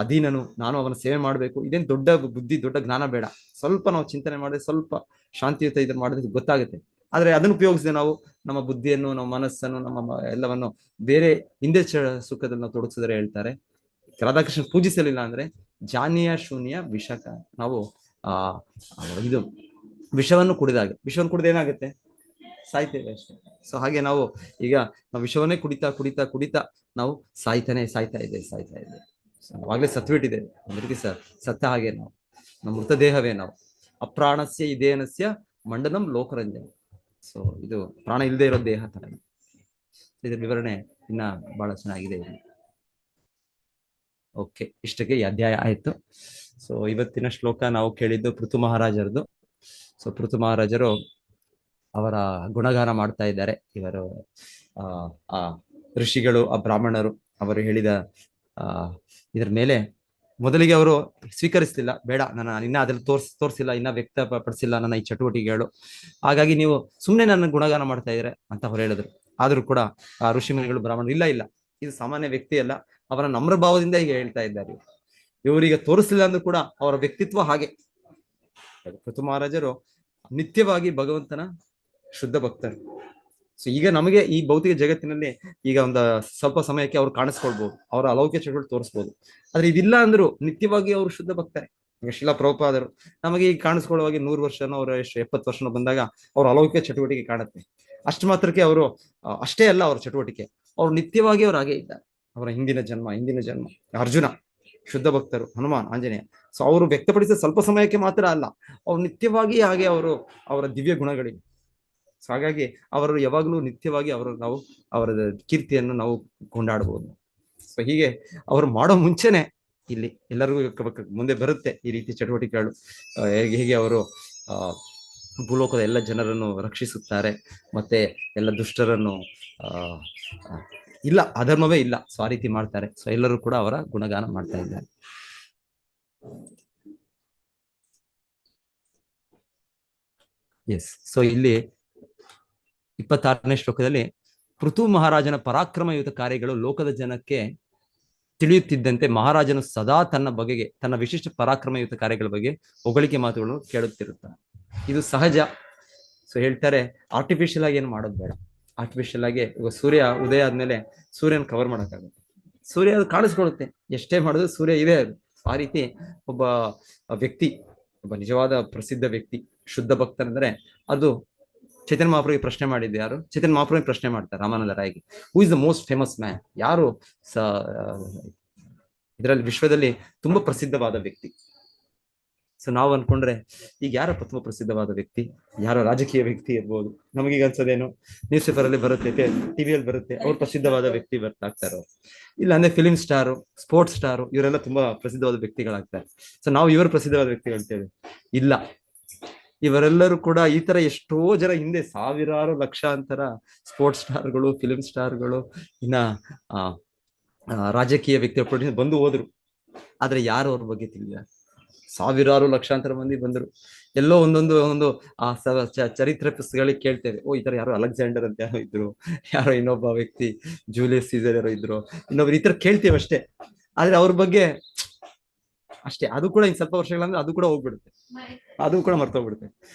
ಅಧೀನನು, ನಾನು ಅವನ ಸೇವೆ ಮಾಡಬೇಕು. ಇದೇನು ದೊಡ್ಡ ಬುದ್ಧಿ, ದೊಡ್ಡ ಜ್ಞಾನ ಬೇಡ. ಸ್ವಲ್ಪ ನಾವು ಚಿಂತನೆ ಮಾಡಿದ್ರೆ, ಸ್ವಲ್ಪ ಶಾಂತಿಯುತ ಇದನ್ನು ಮಾಡಿದ್ರೆ ಗೊತ್ತಾಗುತ್ತೆ. ಆದ್ರೆ ಅದನ್ನು ಉಪಯೋಗಿಸಿದೆ ನಾವು ನಮ್ಮ ಬುದ್ಧಿಯನ್ನು, ನಮ್ಮ ಮನಸ್ಸನ್ನು, ನಮ್ಮ ಎಲ್ಲವನ್ನು ಬೇರೆ ಹಿಂದೆ ಸುಖದಲ್ಲಿ ನಾವು ತೊಡಗಿಸಿದ್ರೆ, ಹೇಳ್ತಾರೆ ರಾಧಾಕೃಷ್ಣ ಪೂಜಿಸಲಿಲ್ಲ ಅಂದ್ರೆ ಜಾನಿಯ ಶೂನ್ಯ ವಿಷಕ. ನಾವು ಆ ಇದು ವಿಷವನ್ನು ಕುಡಿದ ಏನಾಗುತ್ತೆ? ಸಾಯ್ತೇವೆ ಅಷ್ಟೇ. ಸೊ ಹಾಗೆ ನಾವು ಈಗ ನಾವು ವಿಷವನ್ನೇ ಕುಡಿತಾ ನಾವು ಸಾಯ್ತಾ ಇದೆ. ಅವಾಗಲೇ ಸತ್ಬಿಟ್ಟಿದೆ ಒಂದ್ ರೀತಿ ಸತ್ತ ಹಾಗೆ ನಾವು, ನಮ್ಮ ಮೃತ ದೇಹವೇ ನಾವು. ಅಪ್ರಾಣಸ್ಯ ಇದೇನಸ್ಯ ಮಂಡನಂ ಲೋಕರಂಜನ. ಸೊ ಇದು ಪ್ರಾಣ ಇಲ್ಲದೆ ಇರೋ ದೇಹ ತರ. ಇದ್ರ ವಿವರಣೆ ಇನ್ನ ಬಹಳ ಚೆನ್ನಾಗಿದೆ. ಓಕೆ, ಇಷ್ಟಕ್ಕೆ ಈ ಅಧ್ಯಾಯ ಆಯ್ತು. ಸೊ ಇವತ್ತಿನ ಶ್ಲೋಕ ನಾವು ಕೇಳಿದ್ದು ಪೃಥು ಮಹಾರಾಜರದು. ಸೊ ಪೃಥು ಮಹಾರಾಜರು ಅವರ ಗುಣಗಾನ ಮಾಡ್ತಾ ಇದ್ದಾರೆ. ಇವರು ಆ ಋಷಿಗಳು, ಆ ಬ್ರಾಹ್ಮಣರು ಅವರು ಹೇಳಿದ ಇದ್ರ ಮೇಲೆ ಮೊದಲಿಗೆ ಅವರು ಸ್ವೀಕರಿಸಲಿಲ್ಲ. ಬೇಡ, ಇನ್ನ ಅದ್ರಲ್ಲಿ ತೋರಿಸಿಲ್ಲ, ಇನ್ನ ವ್ಯಕ್ತಪಡಿಸಿಲ್ಲ ನನ್ನ ಈ ಚಟುವಟಿಕೆಗಳು, ಹಾಗಾಗಿ ನೀವು ಸುಮ್ಮನೆ ನನ್ನ ಗುಣಗಾನ ಮಾಡ್ತಾ ಇದ್ರೆ ಅಂತ ಅವ್ರು ಹೇಳಿದ್ರು. ಆದ್ರೂ ಕೂಡ ಆ ಋಷಿಮುನಿಗಳು, ಬ್ರಾಹ್ಮಣರು, ಇಲ್ಲ ಇದು ಸಾಮಾನ್ಯ ವ್ಯಕ್ತಿ ಅಲ್ಲ, ಅವರ ನಮ್ರ ಭಾವದಿಂದ ಹೀಗೆ ಹೇಳ್ತಾ ಇದ್ದಾರೆ. ಇವರಿಗೆ ತೋರಿಸಲಿಲ್ಲ ಅಂದ್ರೂ ಕೂಡ ಅವರ ವ್ಯಕ್ತಿತ್ವ ಹಾಗೆ. ಪೃಥು ಮಹಾರಾಜರು ನಿತ್ಯವಾಗಿ ಭಗವಂತನ ಶುದ್ಧ ಭಕ್ತರು. ಸೊ ಈಗ ನಮಗೆ ಈ ಭೌತಿಕ ಜಗತ್ತಿನಲ್ಲಿ ಈಗ ಒಂದು ಸ್ವಲ್ಪ ಸಮಯಕ್ಕೆ ಅವ್ರು ಕಾಣಿಸ್ಕೊಳ್ಬಹುದು, ಅವರ ಅಲೌಕಿಕ ಚಟುವಟಿಕೆ ತೋರಿಸ್ಬೋದು. ಆದ್ರೆ ಇದಿಲ್ಲ ಅಂದ್ರು ನಿತ್ಯವಾಗಿ ಅವರು ಶುದ್ಧ ಭಕ್ತರೆ. ಈಗ ಶಿಲಾ ಪ್ರಭುಪಾದರು ನಮಗೆ ಈಗ ಕಾಣಿಸ್ಕೊಳ್ಳುವಾಗ 100 ವರ್ಷನೋ ಅವ್ರ 70 ವರ್ಷನೋ ಬಂದಾಗ ಅವ್ರ ಅಲೌಕಿಕ ಚಟುವಟಿಕೆ ಕಾಣುತ್ತೆ. ಅಷ್ಟು ಮಾತ್ರಕ್ಕೆ ಅವರು ಅಷ್ಟೇ ಅಲ್ಲ, ಅವ್ರ ಚಟುವಟಿಕೆ ಅವ್ರು ನಿತ್ಯವಾಗಿ ಅವ್ರು ಹಾಗೆ ಇದ್ದಾರೆ. ಅವರ ಹಿಂದಿನ ಜನ್ಮ ಅರ್ಜುನ ಶುದ್ಧ ಭಕ್ತರು, ಹನುಮಾನ್, ಆಂಜನೇಯ. ಸೊ ಅವರು ವ್ಯಕ್ತಪಡಿಸಿದ ಸ್ವಲ್ಪ ಸಮಯಕ್ಕೆ ಮಾತ್ರ ಅಲ್ಲ, ಅವ್ರು ನಿತ್ಯವಾಗಿ ಹಾಗೆ ಅವರ ದಿವ್ಯ ಗುಣಗಳಿವೆ. ಸೊ ಹಾಗಾಗಿ ಅವರು ಯಾವಾಗಲೂ ನಿತ್ಯವಾಗಿ ನಾವು ಅವರ ಕೀರ್ತಿಯನ್ನು ನಾವು ಕೊಂಡಾಡಬಹುದು. ಸೊ ಹೀಗೆ ಅವರು ಮಾಡೋ ಮುಂಚೆನೆ ಇಲ್ಲಿ ಎಲ್ಲರಿಗೂ ಮುಂದೆ ಬರುತ್ತೆ ಈ ರೀತಿ ಚಟುವಟಿಕೆಗಳು. ಹೇಗೆ ಅವರು ಭೂಲೋಕದ ಎಲ್ಲ ಜನರನ್ನು ರಕ್ಷಿಸುತ್ತಾರೆ, ಮತ್ತೆ ಎಲ್ಲ ದುಷ್ಟರನ್ನು ಇಲ್ಲ ಅಧರ್ಮವೇ ಇಲ್ಲ, ಸೊ ಆ ರೀತಿ ಮಾಡ್ತಾರೆ. ಸೊ ಎಲ್ಲರೂ ಕೂಡ ಅವರ ಗುಣಗಾನ ಮಾಡ್ತಾ ಇದ್ದಾರೆ. ಎಸ್. ಸೊ ಇಲ್ಲಿ 26ನೇ ಶ್ಲೋಕದಲ್ಲಿ ಪೃಥು ಮಹಾರಾಜನ ಪರಾಕ್ರಮಯುತ ಕಾರ್ಯಗಳು ಲೋಕದ ಜನಕ್ಕೆ ತಿಳಿಯುತ್ತಿದ್ದಂತೆ ಮಹಾರಾಜನು ಸದಾ ತನ್ನ ವಿಶಿಷ್ಟ ಪರಾಕ್ರಮಯುತ ಕಾರ್ಯಗಳ ಬಗ್ಗೆ ಹೊಗಳಿಕೆ ಮಾತುಗಳು ಕೇಳುತ್ತಿರುತ್ತಾನೆ. ಇದು ಸಹಜ. ಸೊ ಹೇಳ್ತಾರೆ, ಆರ್ಟಿಫಿಷಿಯಲ್ ಆಗಿ ಏನು ಮಾಡೋದು ಬೇಡ. ಆರ್ಟಿಫಿಷಿಯಲ್ ಆಗಿ ಇವಾಗ ಸೂರ್ಯ ಉದಯ ಆದ್ಮೇಲೆ ಸೂರ್ಯನ ಕವರ್ ಮಾಡೋಕ್ಕಾಗುತ್ತೆ, ಸೂರ್ಯ ಅದು ಕಾಣಿಸ್ಕೊಳ್ಳುತ್ತೆ, ಎಷ್ಟೇ ಮಾಡಿದ್ರು ಸೂರ್ಯ ಇದೆ ಅದು. ಆ ರೀತಿ ಒಬ್ಬ ವ್ಯಕ್ತಿ, ಒಬ್ಬ ನಿಜವಾದ ಪ್ರಸಿದ್ಧ ವ್ಯಕ್ತಿ, ಶುದ್ಧ ಭಕ್ತರಂದ್ರೆ ಅದು ಚೈತನ್ಯ ಮಹಾಪ್ರಭುಗೆ ಪ್ರಶ್ನೆ ಮಾಡಿದ್ದು ಯಾರು? ಚೈತನ್ಯ ಮಹಾಪ್ರಭುಗೆ ಪ್ರಶ್ನೆ ಮಾಡ್ತಾರೆ ರಾಮಾನಂದ ರಾಯ್ಗೆ, who is the most famous man? ಯಾರು ಇದರಲ್ಲಿ ವಿಶ್ವದಲ್ಲಿ ತುಂಬಾ ಪ್ರಸಿದ್ಧವಾದ ವ್ಯಕ್ತಿ? ಸೊ ನಾವು ಅನ್ಕೊಂಡ್ರೆ ಈಗ ಯಾರಪ್ಪ ತುಂಬಾ ಪ್ರಸಿದ್ಧವಾದ ವ್ಯಕ್ತಿ? ಯಾರೋ ರಾಜಕೀಯ ವ್ಯಕ್ತಿ ಇರ್ಬೋದು. ನಮಗೀಗ ಅನ್ಸೋದೇನು, ನ್ಯೂಸ್ ಪೇಪರ್ ಅಲ್ಲಿ ಬರುತ್ತೆ, ಟಿವಿಯಲ್ಲಿ ಬರುತ್ತೆ, ಅವ್ರು ಪ್ರಸಿದ್ಧವಾದ ವ್ಯಕ್ತಿ ಬರ್ತಾಗ್ತಾರೆ. ಇಲ್ಲ ಅಂದ್ರೆ ಫಿಲಿಂ ಸ್ಟಾರು, ಸ್ಪೋರ್ಟ್ಸ್ ಸ್ಟಾರು, ಇವರೆಲ್ಲ ತುಂಬಾ ಪ್ರಸಿದ್ಧವಾದ ವ್ಯಕ್ತಿಗಳಾಗ್ತಾರೆ. ಸೊ ನಾವು ಇವರು ಪ್ರಸಿದ್ಧವಾದ ವ್ಯಕ್ತಿಗಳಂತೇವೆ. ಇಲ್ಲ, ಇವರೆಲ್ಲರೂ ಕೂಡ ಈ ತರ ಎಷ್ಟೋ ಜನ ಹಿಂದೆ ಸಾವಿರಾರು ಲಕ್ಷಾಂತರ ಸ್ಪೋರ್ಟ್ಸ್ ಸ್ಟಾರ್ಗಳು, ಫಿಲಿಂ ಸ್ಟಾರ್ಗಳು, ಇನ್ನ ರಾಜಕೀಯ ವ್ಯಕ್ತಿಗಳು ಬಂದು ಹೋದ್ರು. ಆದ್ರೆ ಯಾರು ಅವ್ರ ಬಗ್ಗೆ ತಿಳಿದ? ಸಾವಿರಾರು ಲಕ್ಷಾಂತರ ಮಂದಿ ಬಂದರು. ಎಲ್ಲೋ ಒಂದೊಂದು ಆ ಚರಿತ್ರೆ ಪುಸ್ತಕಗಳಿಗೆ ಕೇಳ್ತೇವೆ, ಓ ಈ ತರ ಯಾರೋ ಅಲೆಕ್ಸಾಂಡರ್ ಅಂತ ಯಾರೋ ಇದ್ರು, ಯಾರೋ ಇನ್ನೊಬ್ಬ ವ್ಯಕ್ತಿ ಜೂಲಿಯಸ್ ಸೀಸರ್ ಯಾರೋ ಇದ್ರು, ಇನ್ನೊಬ್ರು ಈ ತರ ಕೇಳ್ತೇವೆ ಅಷ್ಟೇ. ಆದ್ರೆ ಅವ್ರ ಬಗ್ಗೆ ಅಷ್ಟೇ, ಅದು ಕೂಡ ಇನ್ ಸ್ವಲ್ಪ ವರ್ಷಗಳಂದ್ರೆ ಅದು ಕೂಡ ಹೋಗ್ಬಿಡುತ್ತೆ, ಅದು ಕೂಡ ಮರ್ತೋಗ್ಬಿಡುತ್ತೆ.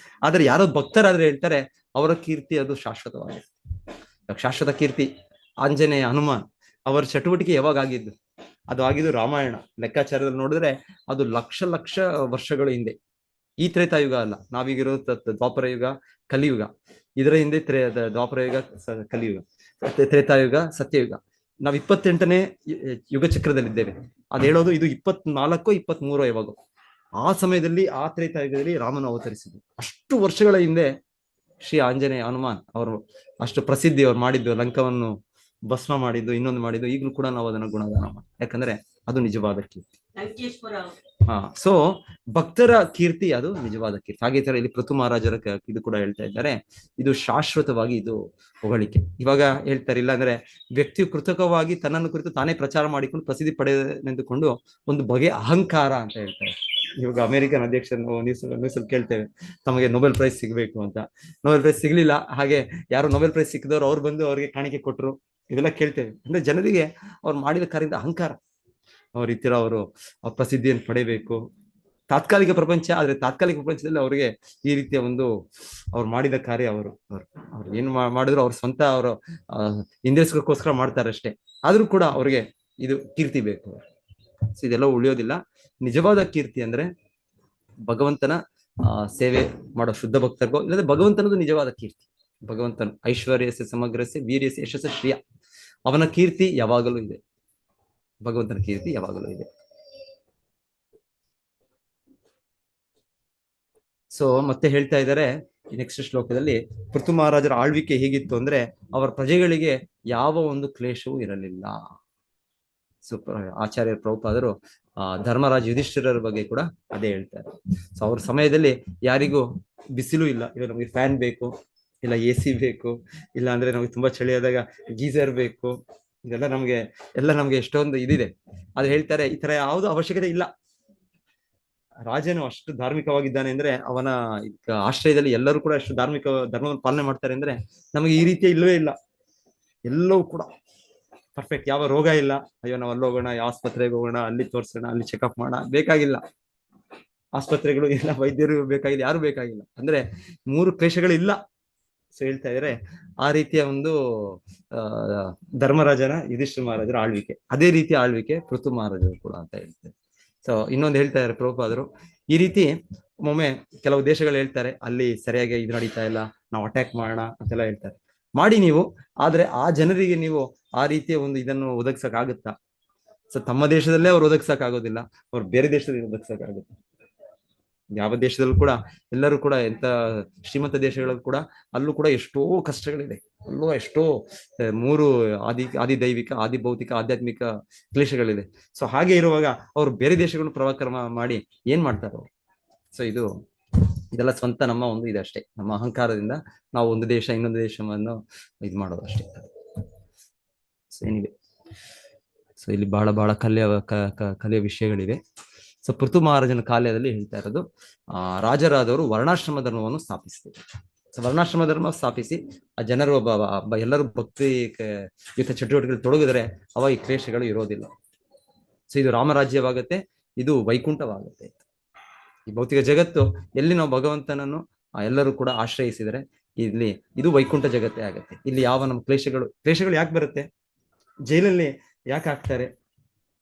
ಆದ್ರೆ ಯಾರೋ ಭಕ್ತರಾದ್ರೆ ಹೇಳ್ತಾರೆ ಅವರ ಕೀರ್ತಿ ಅದು ಶಾಶ್ವತವಾಗಿದೆ. ಶಾಶ್ವತ ಕೀರ್ತಿ. ಆಂಜನೇಯ, ಹನುಮಾನ್ ಅವರ ಚಟುವಟಿಕೆ ಯಾವಾಗ ಆಗಿದ್ದು? ಅದು ಆಗಿದ್ದು ರಾಮಾಯಣ ಲೆಕ್ಕಾಚಾರದಲ್ಲಿ ನೋಡಿದ್ರೆ ಅದು ಲಕ್ಷ ವರ್ಷಗಳ ಹಿಂದೆ. ಈ ತ್ರೇತಾಯುಗ ಅಲ್ಲ, ನಾವೀಗಿರೋ ದ್ವಾಪರ ಯುಗ, ಕಲಿಯುಗ. ಇದರ ಹಿಂದೆ ದ್ವಾಪರ ಯುಗ, ಕಲಿಯುಗ, ತ್ರೇತಾಯುಗ, ಸತ್ಯಯುಗ. ನಾವು 28ನೇ ಯುಗ ಚಕ್ರದಲ್ಲಿದ್ದೇವೆ. ಅದ್ ಹೇಳೋದು ಇದು 24 23 ಯಾವಾಗ ಆ ಸಮಯದಲ್ಲಿ, ಆ ತ್ರೇತಾಯುಗದಲ್ಲಿ ರಾಮನು ಅವತರಿಸಿದ್ರು. ಅಷ್ಟು ವರ್ಷಗಳ ಹಿಂದೆ ಶ್ರೀ ಆಂಜನೇಯ, ಹನುಮಾನ್ ಅವರು ಅಷ್ಟು ಪ್ರಸಿದ್ಧಿ. ಅವ್ರು ಮಾಡಿದ್ದು ಲಂಕವನ್ನು ಭಸ್ಮ ಮಾಡಿದ್ದು, ಇನ್ನೊಂದು ಮಾಡಿದ್ದು, ಈಗಲೂ ಕೂಡ ನಾವು ಅದನ್ನ ಗುಣಗಾನ ಮಾಡಿ, ಯಾಕಂದ್ರೆ ಅದು ನಿಜವಾದ ಕೀರ್ತಿ. ಸೊ ಭಕ್ತರ ಕೀರ್ತಿ ಅದು ನಿಜವಾದ ಕೀರ್ತಿ. ಹಾಗೆ ತರ ಇಲ್ಲಿ ಪೃಥು ಮಹಾರಾಜರ ಇದು ಕೂಡ ಹೇಳ್ತಾ ಇದ್ದಾರೆ, ಇದು ಶಾಶ್ವತವಾಗಿ ಇದು ಹೊಗಳಿಕೆ. ಇವಾಗ ಹೇಳ್ತಾರೆ, ಇಲ್ಲ ಅಂದ್ರೆ ವ್ಯಕ್ತಿಯು ಕೃತಕವಾಗಿ ತನ್ನನ್ನು ಕುರಿತು ತಾನೇ ಪ್ರಚಾರ ಮಾಡಿಕೊಂಡು ಪ್ರಸಿದ್ಧಿ ಪಡೆದೆಂದುಕೊಂಡು ಒಂದು ಬಗೆಯ ಅಹಂಕಾರ ಅಂತ ಹೇಳ್ತಾರೆ. ಇವಾಗ ಅಮೆರಿಕನ್ ಅಧ್ಯಕ್ಷರನ್ನು ನ್ಯೂಸಲ್ಲಿ ಕೇಳ್ತೇವೆ ತಮಗೆ ನೊಬೆಲ್ ಪ್ರೈಸ್ ಸಿಗಬೇಕು ಅಂತ. ನೊಬೆಲ್ ಪ್ರೈಸ್ ಸಿಗ್ಲಿಲ್ಲ, ಹಾಗೆ ಯಾರು ನೊಬೆಲ್ ಪ್ರೈಸ್ ಸಿಕ್ಕಿದವರು ಅವ್ರು ಬಂದು ಅವ್ರಿಗೆ ಕಾಣಿಕೆ ಕೊಟ್ಟರು, ಇದೆಲ್ಲ ಕೇಳ್ತೇವೆ. ಅಂದ್ರೆ ಜನರಿಗೆ ಅವ್ರು ಮಾಡಿದ ಕಾರ್ಯದ ಅಹಂಕಾರ, ಅವ್ರ ಈ ತರ ಅವರು ಪ್ರಸಿದ್ಧಿಯನ್ನು ಪಡೆಯಬೇಕು, ತಾತ್ಕಾಲಿಕ ಪ್ರಪಂಚ. ಆದ್ರೆ ತಾತ್ಕಾಲಿಕ ಪ್ರಪಂಚದಲ್ಲಿ ಅವರಿಗೆ ಈ ರೀತಿಯ ಒಂದು ಅವ್ರು ಮಾಡಿದ ಕಾರ್ಯ, ಅವ್ರು ಏನು ಮಾಡಿದ್ರು ಅವ್ರ ಸ್ವಂತ ಅವರು ಇಂದ್ರಿಯಸ್ಕೋಸ್ಕರ ಮಾಡ್ತಾರೆ ಅಷ್ಟೇ. ಆದ್ರೂ ಕೂಡ ಅವ್ರಿಗೆ ಇದು ಕೀರ್ತಿ ಬೇಕು. ಇದೆಲ್ಲ ಉಳಿಯೋದಿಲ್ಲ. ನಿಜವಾದ ಕೀರ್ತಿ ಅಂದ್ರೆ ಭಗವಂತನ ಸೇವೆ ಮಾಡೋ ಶುದ್ಧ ಭಕ್ತರಿಗೋ, ಇಲ್ಲದ್ರೆ ಭಗವಂತನದು ನಿಜವಾದ ಕೀರ್ತಿ. ಭಗವಂತನ ಐಶ್ವರ್ಯಸ್ಯ ಸಮಗ್ರಸ್ಯ ವೀರ್ಯಸ್ಯ ಯಶಸ್ಸ ಶ್ರಿಯ, ಅವನ ಕೀರ್ತಿ ಯಾವಾಗಲೂ ಇದೆ, ಭಗವಂತನ ಕೀರ್ತಿ ಯಾವಾಗಲೂ ಇದೆ. ಸೊ ಮತ್ತೆ ಹೇಳ್ತಾ ಇದ್ದಾರೆ ನೆಕ್ಸ್ಟ್ ಶ್ಲೋಕದಲ್ಲಿ, ಪೃಥು ಮಹಾರಾಜರ ಆಳ್ವಿಕೆ ಹೇಗಿತ್ತು ಅಂದ್ರೆ ಅವರ ಪ್ರಜೆಗಳಿಗೆ ಯಾವ ಒಂದು ಕ್ಲೇಶವೂ ಇರಲಿಲ್ಲ. ಆಚಾರ್ಯ ಪ್ರಭುಪಾದರು ಧರ್ಮರಾಜ ಯುಧಿಷ್ಠಿರರ ಬಗ್ಗೆ ಕೂಡ ಅದೇ ಹೇಳ್ತಾರೆ. ಸೊ ಅವ್ರ ಸಮಯದಲ್ಲಿ ಯಾರಿಗೂ ಬಿಸಿಲು ಇಲ್ಲ, ಇಲ್ಲ ನಮಗೆ ಫ್ಯಾನ್ ಬೇಕು, ಇಲ್ಲ AC ಬೇಕು, ಇಲ್ಲ ಅಂದ್ರೆ ನಮಗೆ ತುಂಬಾ ಚಳಿ ಆದಾಗ ಗೀಸರ್ ಬೇಕು, ಇದೆಲ್ಲ ನಮ್ಗೆ ಎಷ್ಟೊಂದು ಇದಿದೆ. ಅದು ಹೇಳ್ತಾರೆ ಈ ತರ ಯಾವ್ದು ಅವಶ್ಯಕತೆ ಇಲ್ಲ. ರಾಜನು ಅಷ್ಟು ಧಾರ್ಮಿಕವಾಗಿದ್ದಾನೆ ಅಂದ್ರೆ ಅವನ ಆಶ್ರಯದಲ್ಲಿ ಎಲ್ಲರೂ ಕೂಡ ಅಷ್ಟು ಧರ್ಮವನ್ನು ಪಾಲನೆ ಮಾಡ್ತಾರೆ ಅಂದ್ರೆ ನಮಗೆ ಈ ರೀತಿಯ ಇಲ್ಲವೇ ಇಲ್ಲ. ಎಲ್ಲವೂ ಕೂಡ ಪರ್ಫೆಕ್ಟ್, ಯಾವ ರೋಗ ಇಲ್ಲ, ಅಯ್ಯೋ ನಾವು ಅಲ್ಲಿ ಹೋಗೋಣ, ಯಾವ ಆಸ್ಪತ್ರೆಗೆ ಹೋಗೋಣ, ಅಲ್ಲಿ ತೋರ್ಸೋಣ, ಅಲ್ಲಿ ಚೆಕಪ್ ಮಾಡೋಣ, ಬೇಕಾಗಿಲ್ಲ. ಆಸ್ಪತ್ರೆಗಳು ಇಲ್ಲ, ವೈದ್ಯರು ಬೇಕಾಗಿಲ್ಲ, ಯಾರು ಬೇಕಾಗಿಲ್ಲ. ಅಂದ್ರೆ 3 ಕ್ಲೇಶಗಳಿಲ್ಲ. ಸೊ ಹೇಳ್ತಾ ಇದ್ರೆ ಆ ರೀತಿಯ ಒಂದು ಧರ್ಮರಾಜನ ಯುಧಿಷ್ಠಿರ ಮಹಾರಾಜರ ಆಳ್ವಿಕೆ, ಅದೇ ರೀತಿಯ ಆಳ್ವಿಕೆ ಪೃಥು ಮಹಾರಾಜರು ಕೂಡ ಅಂತ ಹೇಳ್ತಾರೆ. ಸೊ ಇನ್ನೊಂದು ಹೇಳ್ತಾ ಇದ್ದಾರೆ ಪ್ರಭುಪಾದರು, ಈ ರೀತಿ ಒಮ್ಮೊಮ್ಮೆ ಕೆಲವು ದೇಶಗಳು ಹೇಳ್ತಾರೆ ಅಲ್ಲಿ ಸರಿಯಾಗಿ ಇದು ನಡೀತಾ ಇಲ್ಲ, ನಾವು ಅಟ್ಯಾಕ್ ಮಾಡೋಣ ಅಂತೆಲ್ಲ ಹೇಳ್ತಾರೆ. ಮಾಡಿ ನೀವು, ಆದ್ರೆ ಆ ಜನರಿಗೆ ನೀವು ಆ ರೀತಿಯ ಒಂದು ಇದನ್ನು ಒದಗಿಸಕ್ ಆಗುತ್ತಾ? ಸೊ ತಮ್ಮ ದೇಶದಲ್ಲೇ ಅವ್ರು ಒದಗಿಸಕ್ ಆಗೋದಿಲ್ಲ, ಅವ್ರು ಬೇರೆ ದೇಶದಲ್ಲಿ ಒದಗಿಸಕ್ ಆಗುತ್ತೆ. ಯಾವ ದೇಶದಲ್ಲೂ ಕೂಡ ಎಲ್ಲರೂ ಕೂಡ ಎಂತ ಶ್ರೀಮಂತ ದೇಶಗಳಲ್ಲೂ ಕೂಡ ಅಲ್ಲೂ ಕೂಡ ಎಷ್ಟೋ ಕಷ್ಟಗಳಿದೆ, ಅಲ್ಲೂ ಎಷ್ಟೋ 3 ಆದಿ ದೈವಿಕ, ಆದಿ ಭೌತಿಕ, ಆಧ್ಯಾತ್ಮಿಕ ಕ್ಲೇಶಗಳಿದೆ. ಸೊ ಹಾಗೆ ಇರುವಾಗ ಅವ್ರು ಬೇರೆ ದೇಶಗಳನ್ನು ಪ್ರವಾಕ್ರಮ ಮಾಡಿ ಏನ್ ಮಾಡ್ತಾರೆ ಅವ್ರು? ಸೊ ಇದೆಲ್ಲ ಸ್ವಂತ ನಮ್ಮ ಒಂದು ಇದಷ್ಟೇ, ನಮ್ಮ ಅಹಂಕಾರದಿಂದ ನಾವು ಒಂದು ದೇಶ ಇನ್ನೊಂದು ದೇಶವನ್ನು ಇದು ಮಾಡೋದು ಅಷ್ಟೇ. ಸೊ ಏನಿದೆ, ಸೊ ಇಲ್ಲಿ ಬಹಳ ಕಲಿಯ ವಿಷಯಗಳಿವೆ. ಸೊ ಪೃಥು ಮಹಾರಾಜನ ಕಾಲದಲ್ಲಿ ಹೇಳ್ತಾ ಇರೋದು, ರಾಜರಾದವರು ವರ್ಣಾಶ್ರಮ ಧರ್ಮವನ್ನು ಸ್ಥಾಪಿಸ್ತಾರೆ. ಸೊ ವರ್ಣಾಶ್ರಮ ಧರ್ಮ ಸ್ಥಾಪಿಸಿ ಆ ಜನರು ಎಲ್ಲರೂ ಭಕ್ತಿ ಯುತ ಚಟುವಟಿಕೆಗಳು ತೊಡಗಿದ್ರೆ ಅವಾಗ ಈ ಕ್ಲೇಶಗಳು ಇರೋದಿಲ್ಲ. ಸೊ ಇದು ರಾಮರಾಜ್ಯವಾಗುತ್ತೆ, ಇದು ವೈಕುಂಠವಾಗುತ್ತೆ. ಈ ಭೌತಿಕ ಜಗತ್ತು ಎಲ್ಲಿ ನಾವು ಭಗವಂತನನ್ನು ಎಲ್ಲರೂ ಕೂಡ ಆಶ್ರಯಿಸಿದರೆ ಇಲ್ಲಿ ಇದು ವೈಕುಂಠ ಜಗತ್ತೇ ಆಗುತ್ತೆ. ಇಲ್ಲಿ ಯಾವ ನಮ್ಮ ಕ್ಲೇಶಗಳು ಯಾಕೆ ಬರುತ್ತೆ? ಜೈಲಲ್ಲಿ ಯಾಕೆ ಹಾಕ್ತಾರೆ?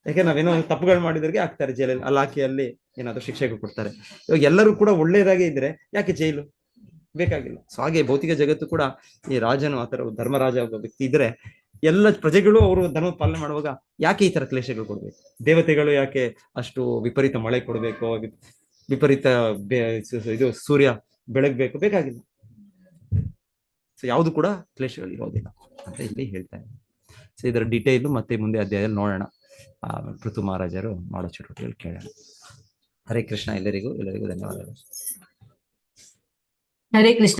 ಯಾಕೆ ನಾವೇನೋ ತಪ್ಪುಗಳು ಮಾಡಿದ್ರಿಗೆ ಹಾಕ್ತಾರೆ ಜೈಲಲ್ಲಿ, ಅಲ್ಲಿ ಹಾಕಿ ಅಲ್ಲಿ ಏನಾದ್ರು ಶಿಕ್ಷೆಗಳು ಕೊಡ್ತಾರೆ. ಇವಾಗ ಎಲ್ಲರೂ ಕೂಡ ಒಳ್ಳೇದಾಗೆ ಇದ್ರೆ ಯಾಕೆ ಜೈಲು ಬೇಕಾಗಿಲ್ಲ. ಸೊ ಹಾಗೆ ಭೌತಿಕ ಜಗತ್ತು ಕೂಡ ಈ ರಾಜನು ಆತರ ಧರ್ಮರಾಜ ಒಬ್ಬ ವ್ಯಕ್ತಿ ಇದ್ರೆ ಎಲ್ಲ ಪ್ರಜೆಗಳು ಅವರು ಧರ್ಮ ಪಾಲನೆ ಮಾಡುವಾಗ ಯಾಕೆ ಈ ತರ ಕ್ಲೇಶಗಳು ಕೊಡ್ಬೇಕು? ದೇವತೆಗಳು ಯಾಕೆ ಅಷ್ಟು ವಿಪರೀತ ಮಳೆ ಕೊಡ್ಬೇಕು, ವಿಪರೀತ ಇದು ಸೂರ್ಯ ಬೆಳಗ್ಬೇಕು? ಬೇಕಾಗಿಲ್ಲ. ಸೊ ಯಾವುದು ಕೂಡ ಕ್ಲೇಶಗಳು ಇರೋದಿಲ್ಲ ಅಂತ ಇಲ್ಲಿ ಹೇಳ್ತಾ ಇದ್ದಾರೆ. ಸೊ ಇದರ ಡೀಟೇಲ್ ಮತ್ತೆ ಮುಂದೆ ಅಧ್ಯಾಯದಲ್ಲಿ ನೋಡೋಣ. ಪೃಥು ಮಹಾರಾಜರು ಮಾಡೋ ಚಟುವಟಿಕೆಗಳು ಕೇಳೋಣ. ಹರೇ ಕೃಷ್ಣ. ಎಲ್ಲರಿಗೂ ಧನ್ಯವಾದಗಳು. ಹರೇ ಕೃಷ್ಣ.